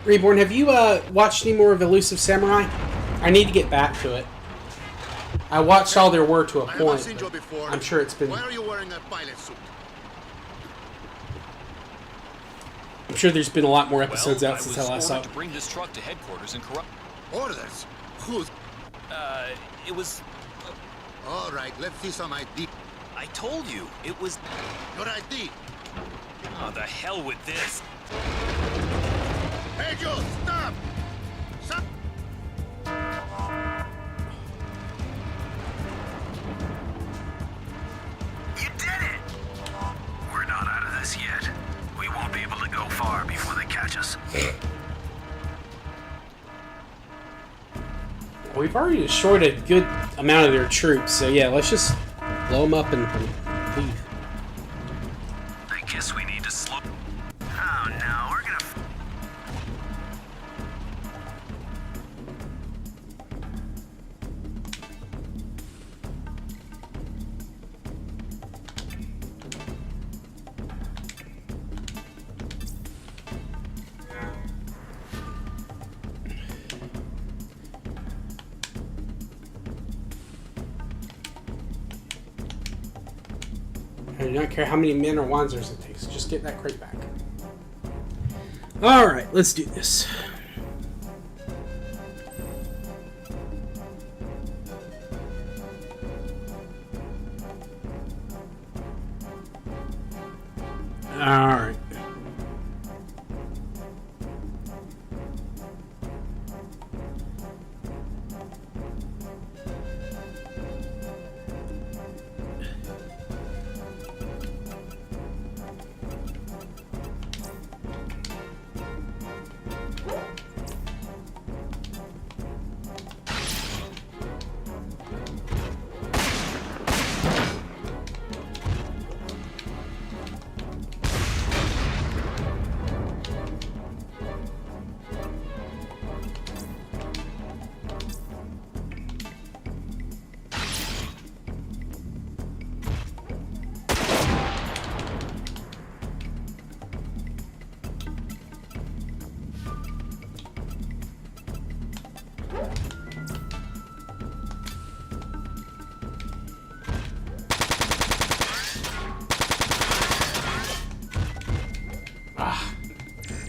S1: Reborn, have you watched any more of Elusive Samurai? I need to get back to it. I watched all there were to a point. I'm sure it's been.
S2: Why are you wearing a pilot suit?
S1: I'm sure there's been a lot more episodes out since I last saw it.
S7: To bring this truck to headquarters and corrupt.
S2: Orders? Who's?
S7: It was
S8: All right, let's see some ID.
S4: I told you, it was...
S8: Your ID.
S4: Oh, the hell with this.
S8: Hey, Joe, stop! Stop!
S4: You did it! We're not out of this yet. We won't be able to go far before they catch us.
S1: We've already destroyed a good amount of their troops, so yeah, let's just blow them up and leave.
S4: I guess we need to slow... Oh no, we're gonna...
S1: I do not care how many men or Wanzers it takes. Just get that crate back. Alright, let's do this. Alright.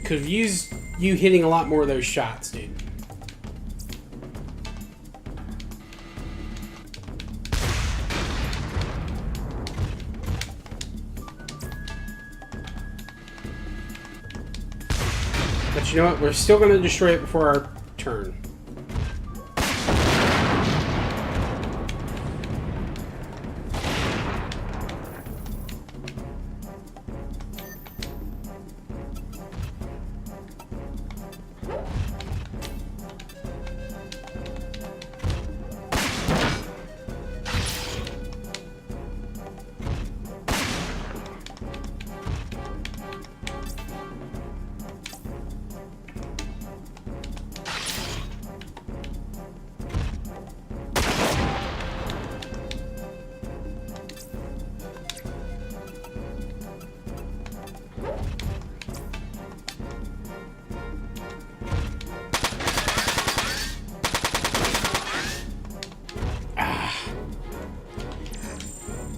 S1: Could have used you hitting a lot more of those shots, dude. But you know what? We're still going to destroy it before our turn.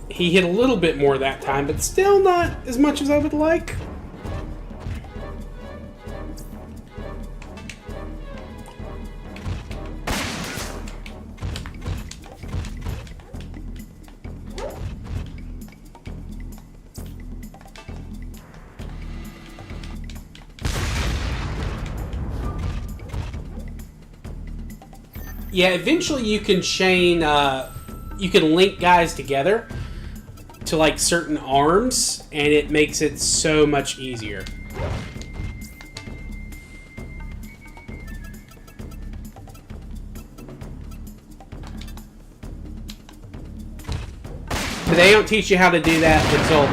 S1: He hit a little bit more that time, but still not as much as I would like. Yeah, eventually you can chain, you can link guys together to like certain arms, and it makes it so much easier. But they don't teach you how to do that until,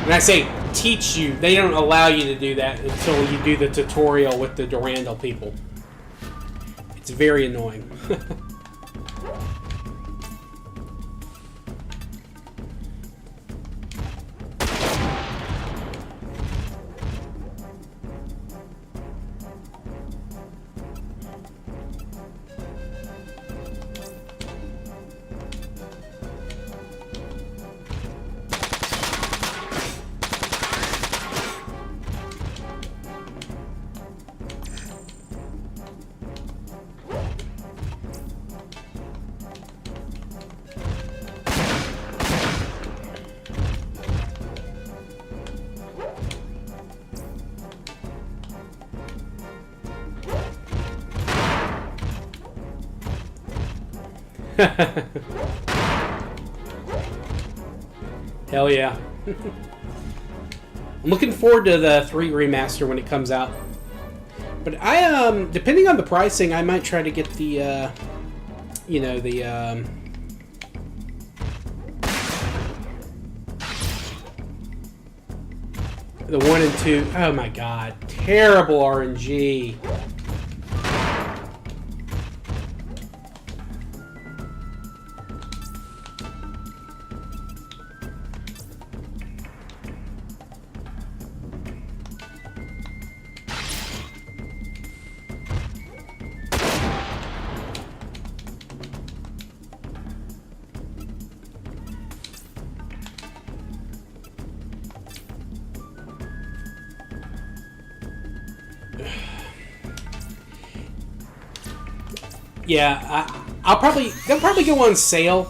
S1: when I say teach you, they don't allow you to do that until you do the tutorial with the Durandal people. It's very annoying. Hell yeah. I'm looking forward to the 3 remaster when it comes out. But I, depending on the pricing, I might try to get the, you know, the 1 and 2. Oh my god. Terrible RNG. Yeah, they'll probably go on sale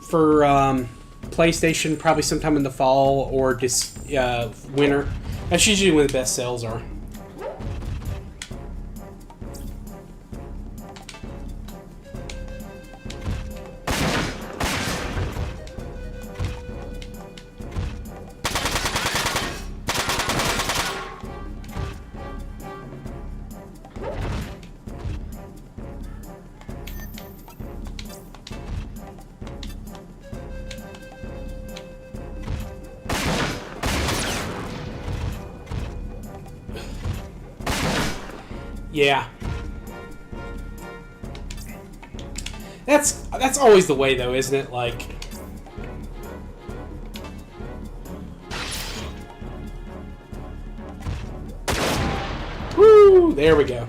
S1: for PlayStation probably sometime in the fall or this winter. That's usually when the best sales are. Yeah. That's always the way though, isn't it? Like woo, there we go.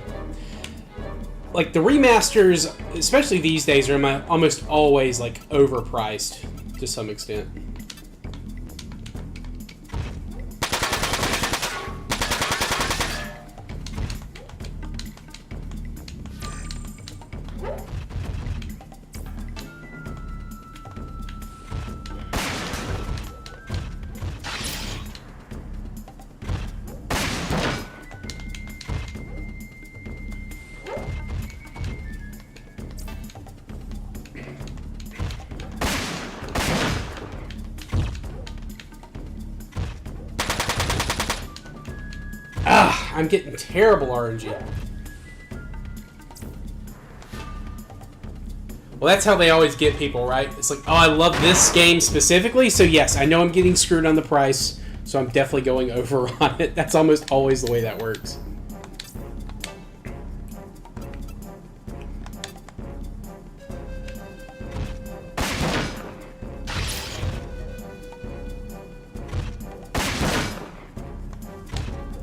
S1: Like the remasters, especially these days, are almost always like overpriced to some extent. I'm getting terrible RNG. Well, that's how they always get people, right? It's like, oh, I love this game specifically, so yes, I know I'm getting screwed on the price, so I'm definitely going over on it. That's almost always the way that works.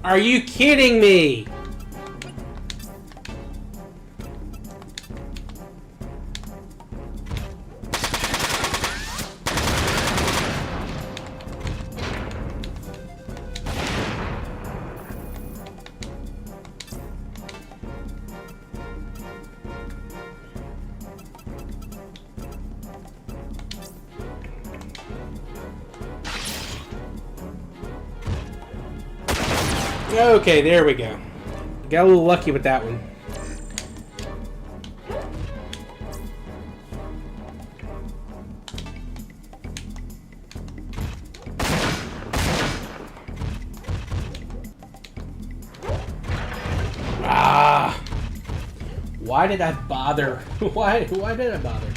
S1: Are you kidding me? Okay, there we go. Got a little lucky with that one. Ah! Why did I bother? Why did I bother?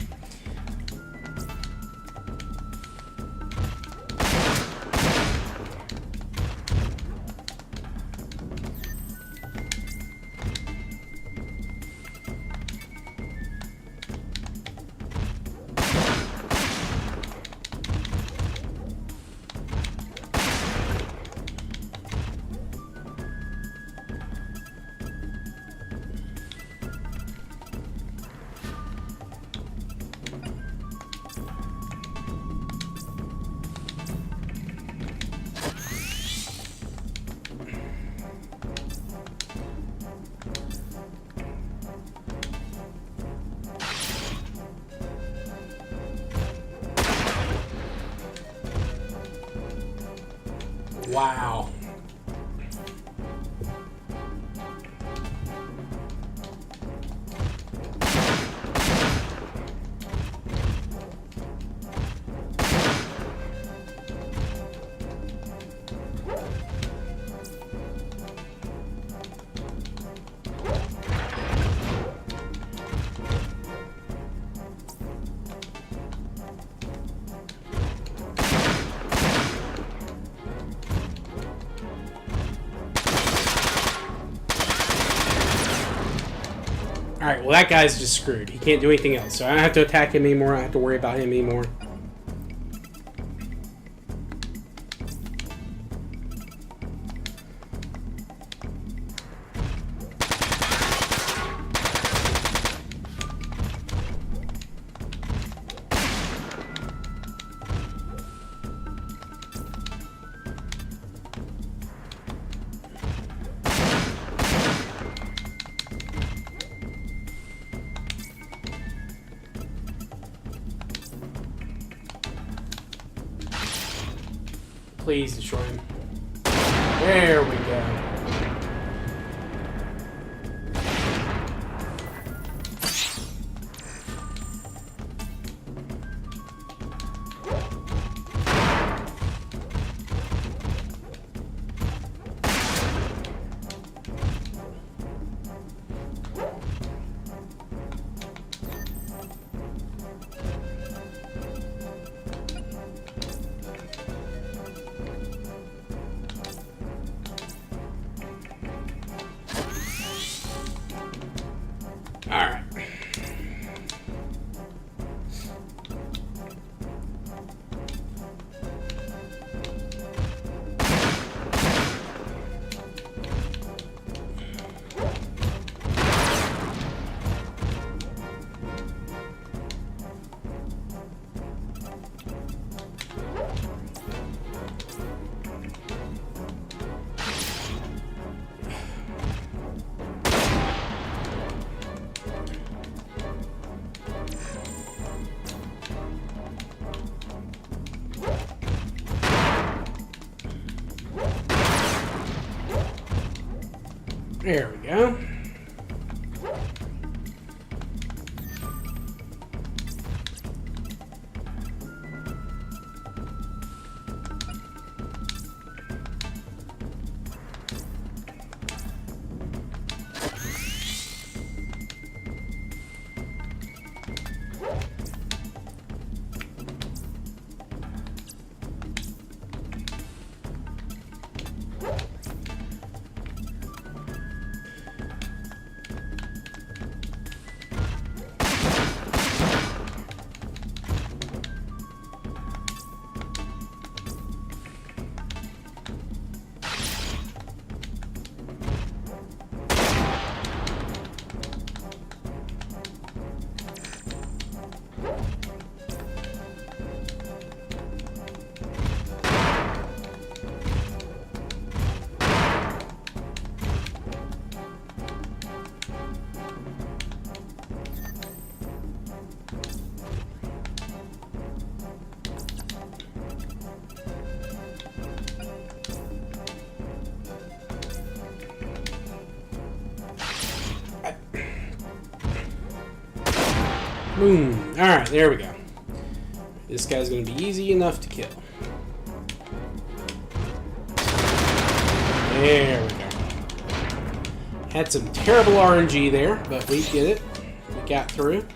S1: Wow. Alright, well that guy's just screwed. He can't do anything else. So I don't have to attack him anymore. I don't have to worry about him anymore. Please destroy him. There we go. Alright. There we go. Boom. Alright, there we go. This guy's going to be easy enough to kill. There we go. Had some terrible RNG there, but we did it. We got through.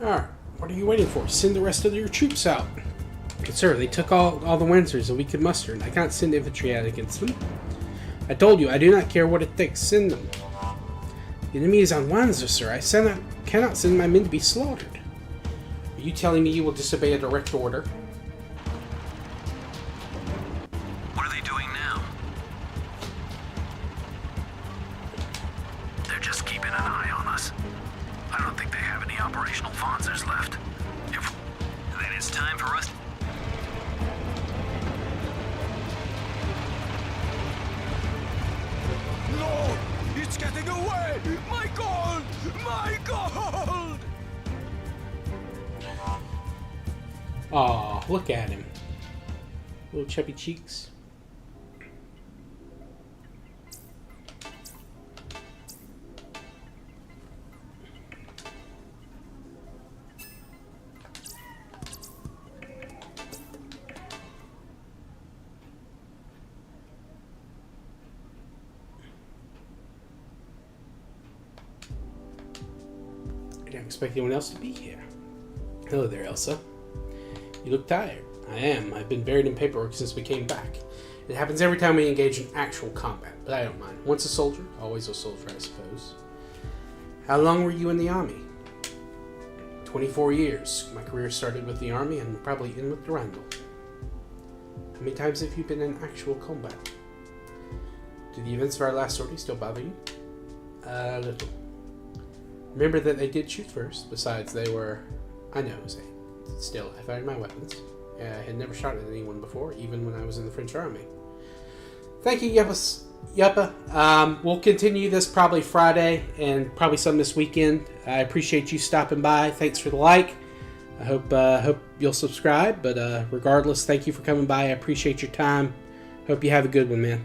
S1: Alright, what are you waiting for? Send the rest of your troops out. Good sir, they took all the Wanzers that we could muster, and I can't send infantry out against them. I told you, I do not care what it takes, send them. The enemy is on Wanzer, sir. I cannot send my men to be slaughtered. Are you telling me you will disobey a direct order?
S4: What are they doing now? They're just keeping an eye on us. I don't think they have any operational Wanzers left. Then it's time for us.
S6: No! It's getting away! My gold! My gold!
S1: Aw, look at him. Little chubby cheeks. don't expect anyone else to be here. Hello there, Elsa. You look tired. I am. I've been buried in paperwork since we came back. It happens every time we engage in actual combat, but I don't mind. Once a soldier, always a soldier, I suppose. How long were you in the army? 24 years. My career started with the army and probably end with Durandal. How many times have you been in actual combat? Do the events of our last sortie still bother you? A little. Remember that they did shoot first. Besides, they were... I know, Jose. Still, I fired my weapons. I had never shot at anyone before, even when I was in the French army. Thank you, Yuppa. We'll continue this probably Friday and probably some this weekend. I appreciate you stopping by. Thanks for the like. I hope you'll subscribe. But regardless, thank you for coming by. I appreciate your time. Hope you have a good one, man.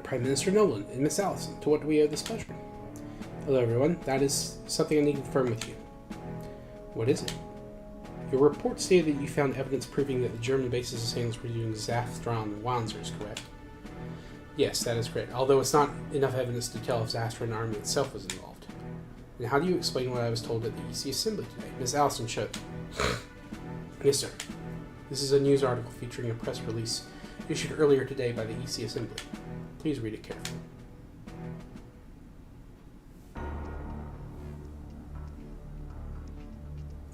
S1: Prime Minister Nolan and Miss Allison, to what do we owe this pleasure? Hello, everyone. That is something I need to confirm with you. What is it? Your report stated that you found evidence proving that the German base's assailants were using Zathron Wanzers, correct? Yes, that is correct, although it's not enough evidence to tell if Zathron army itself was involved. And how do you explain what I was told at the EC Assembly today? Miss Allison showed. Yes, sir. This is a news article featuring a press release issued earlier today by the EC Assembly. Please read it carefully.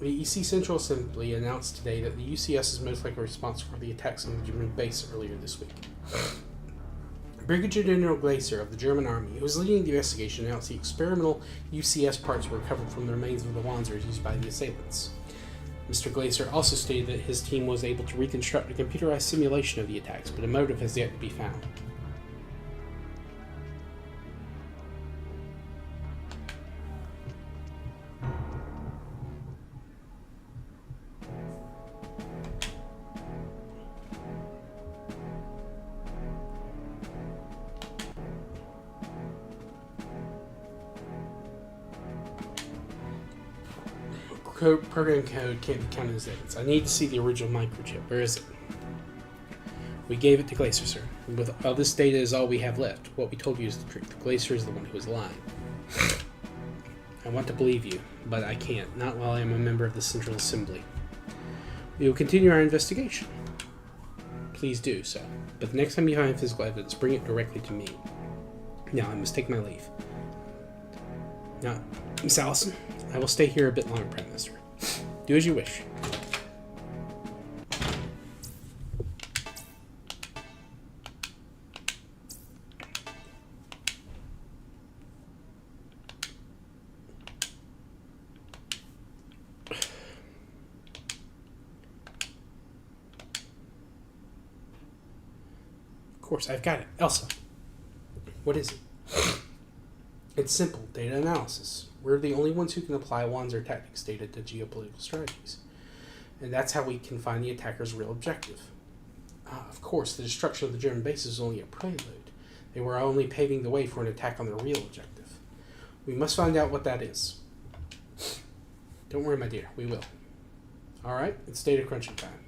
S1: The EC Central Assembly announced today that the UCS is most likely responsible for the attacks on the German base earlier this week. Brigadier General Glacier of the German Army, who was leading the investigation, announced the experimental UCS parts were recovered from the remains of the Wanzers used by the assailants. Mr. Glacier also stated that his team was able to reconstruct a computerized simulation of the attacks, but a motive has yet to be found. Program code can't be counted as evidence. I need to see the original microchip. Where is it? We gave it to Glacier, sir. Well, this data is all we have left. What we told you is the truth. Glacier is the one who is lying. I want to believe you, but I can't. Not while I am a member of the Central Assembly. We will continue our investigation. Please do so. But the next time you find physical evidence, bring it directly to me. Now, I must take my leave. Now, Miss Allison, I will stay here a bit longer, Prime Minister. Do as you wish. Of course, I've got it. Elsa, what is it? It's simple data analysis. We're the only ones who can apply Wanzer tactics data to geopolitical strategies. And that's how we can find the attacker's real objective. Of course, the destruction of the German base is only a prelude. They were only paving the way for an attack on their real objective. We must find out what that is. Don't worry, my dear, we will. Alright, it's data crunching time.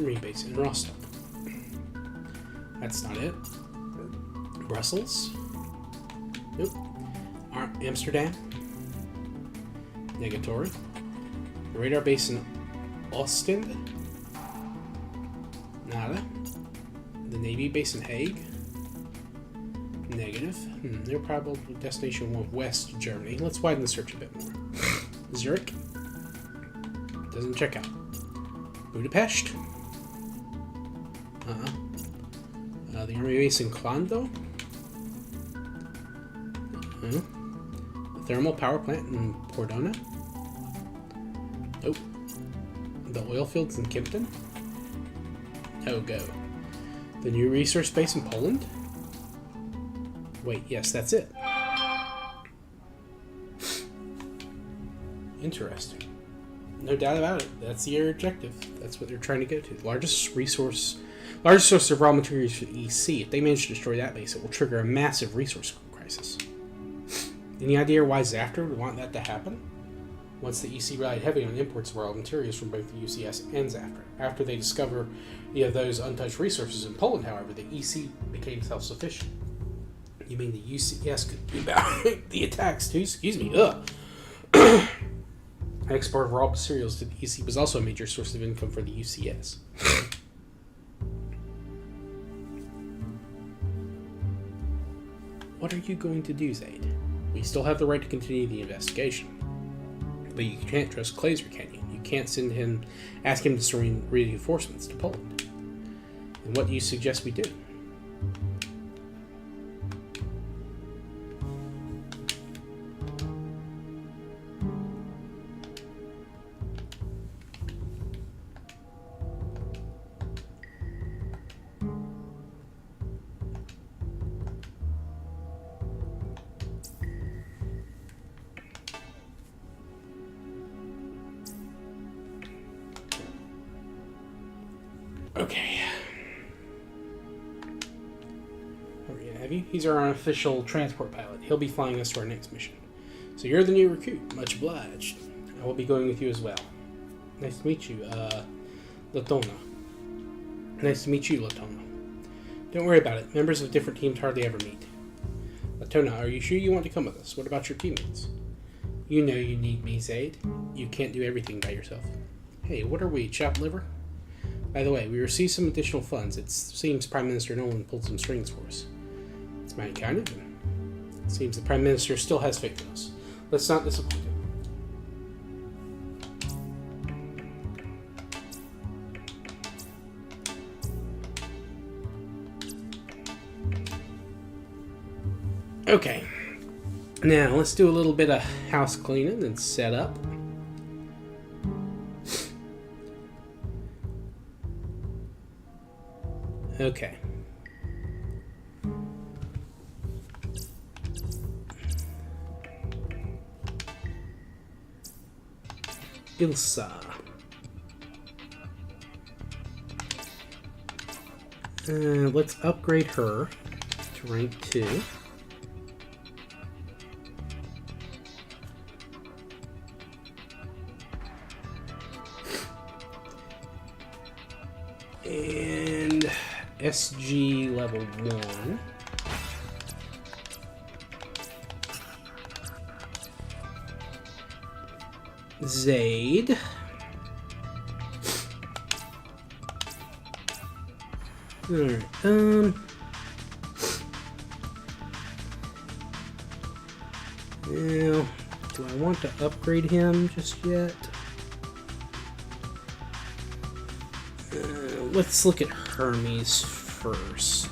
S1: Marine base in Rostock. That's not it. Brussels. Nope. Amsterdam. Negatory. The radar base in Ostend. Nada. The Navy base in Hague. Negative. Their probable destination was West Germany. Let's widen the search a bit more. Zurich. Doesn't check out. The army base in Klando. The thermal power plant in Pordona. Oh. The oil fields in Kempton. Oh, go. The new resource base in Poland. Wait, yes, that's it. Interesting. No doubt about it. That's their objective. That's what they're trying to go to. The largest source of raw materials for the EC. If they manage to destroy that base, it will trigger a massive resource crisis. Any idea why Zafter would want that to happen? Once the EC relied heavily on imports of raw materials from both the UCS and Zafter. After they discover those untouched resources in Poland, however, the EC became self-sufficient. You mean the UCS could keep out the attacks too? Excuse me. Ugh. Export of raw materials to the EC was also a major source of income for the UCS. What are you going to do, Zaid? We still have the right to continue the investigation. But you can't trust Glazer, can you? You can't ask him to send reinforcements to Poland. And what do you suggest we do? Okay. Are we gonna have you? He's our unofficial transport pilot. He'll be flying us to our next mission. So you're the new recruit. Much obliged. I will be going with you as well. Nice to meet you, Latona. Nice to meet you, Latona. Don't worry about it. Members of different teams hardly ever meet. Latona, are you sure you want to come with us? What about your teammates? You know you need me, Zaid. You can't do everything by yourself. Hey, what are we, chopped liver? By the way, we received some additional funds. It seems Prime Minister Nolan pulled some strings for us. It's mighty kind of him. It seems the Prime Minister still has faith in us. Let's not disappoint him. Okay. Now, let's do a little bit of house cleaning and set up. Okay. Ilsa. Let's upgrade her to rank 2. And SG level 1. Zaid. Alright, now, do I want to upgrade him just yet? Let's look at Hermes first.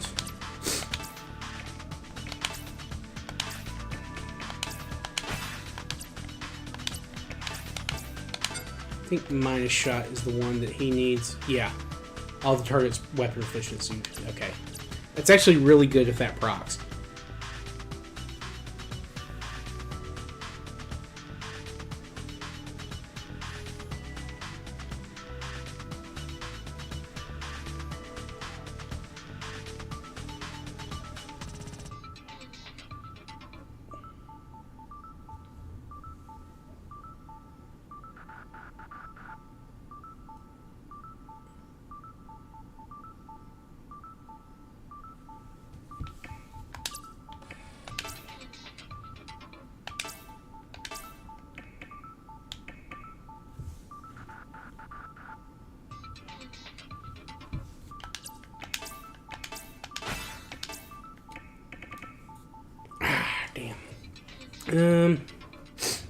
S1: I think minus shot is the one that he needs. Yeah. All the target's weapon efficiency. Okay. That's actually really good if that procs.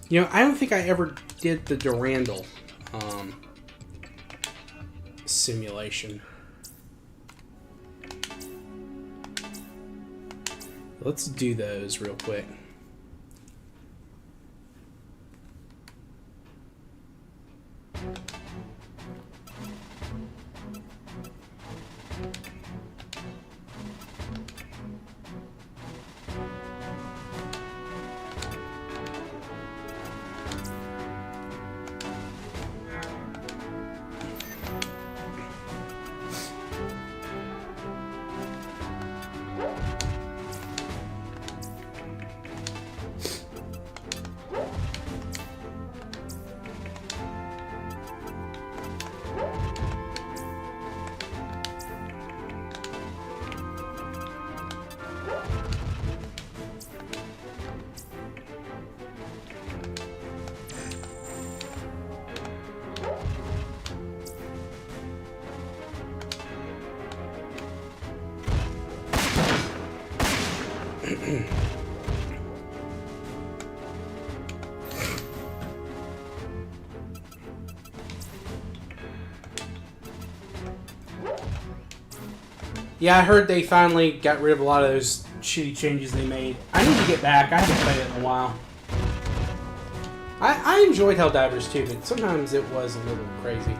S1: You know, I don't think I ever did the Durandal simulation. Let's do those real quick. Yeah, I heard they finally got rid of a lot of those shitty changes they made. I need to get back. I haven't played it in a while. I enjoyed Helldivers too, but sometimes it was a little crazy.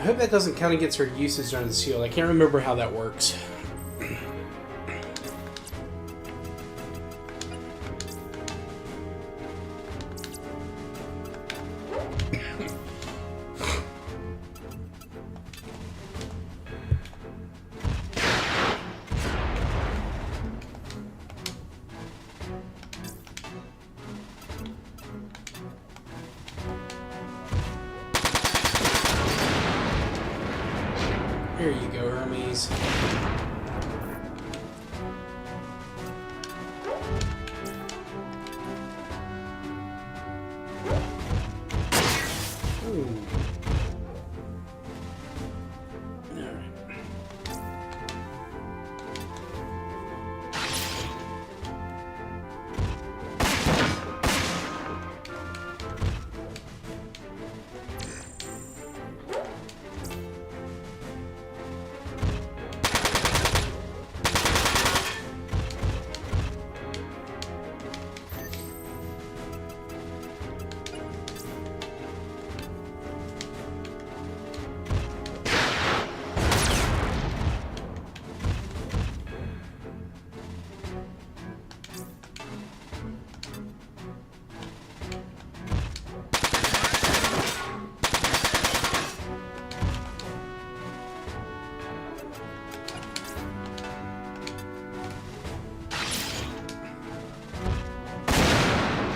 S1: I hope that doesn't count against her usage on the shield. I can't remember how that works. Here you go, Hermes. Ooh. Alright.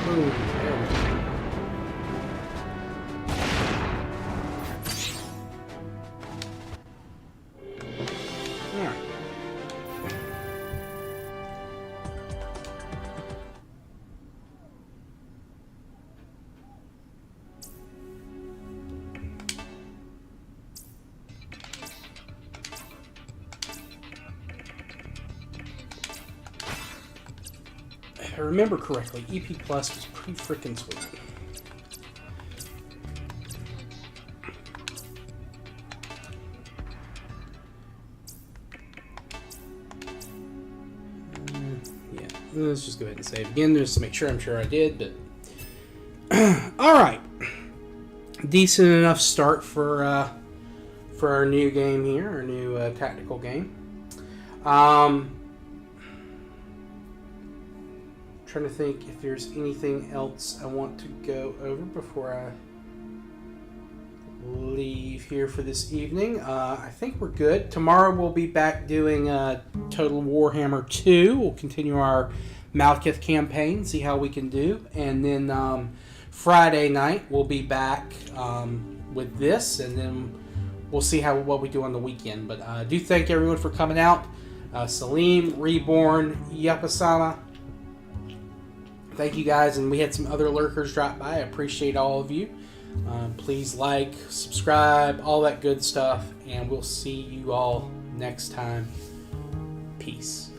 S1: Ooh, there we go. Alright. If I remember correctly, EP Plus was pretty freaking sweet. Yeah, let's just go ahead and save again just to make sure. I'm sure I did, but alright. Decent enough start for our new game here, our new tactical game. Trying to think if there's anything else I want to go over before I leave here for this evening. I think we're good. Tomorrow we'll be back doing Total Warhammer 2. We'll continue our Malekith campaign, see how we can do. And then Friday night we'll be back with this, and then we'll see what we do on the weekend. But I do thank everyone for coming out. Salim, Reborn, Yapasama. Thank you guys, and we had some other lurkers drop by. I appreciate all of you. Please like, subscribe, all that good stuff, and we'll see you all next time. Peace.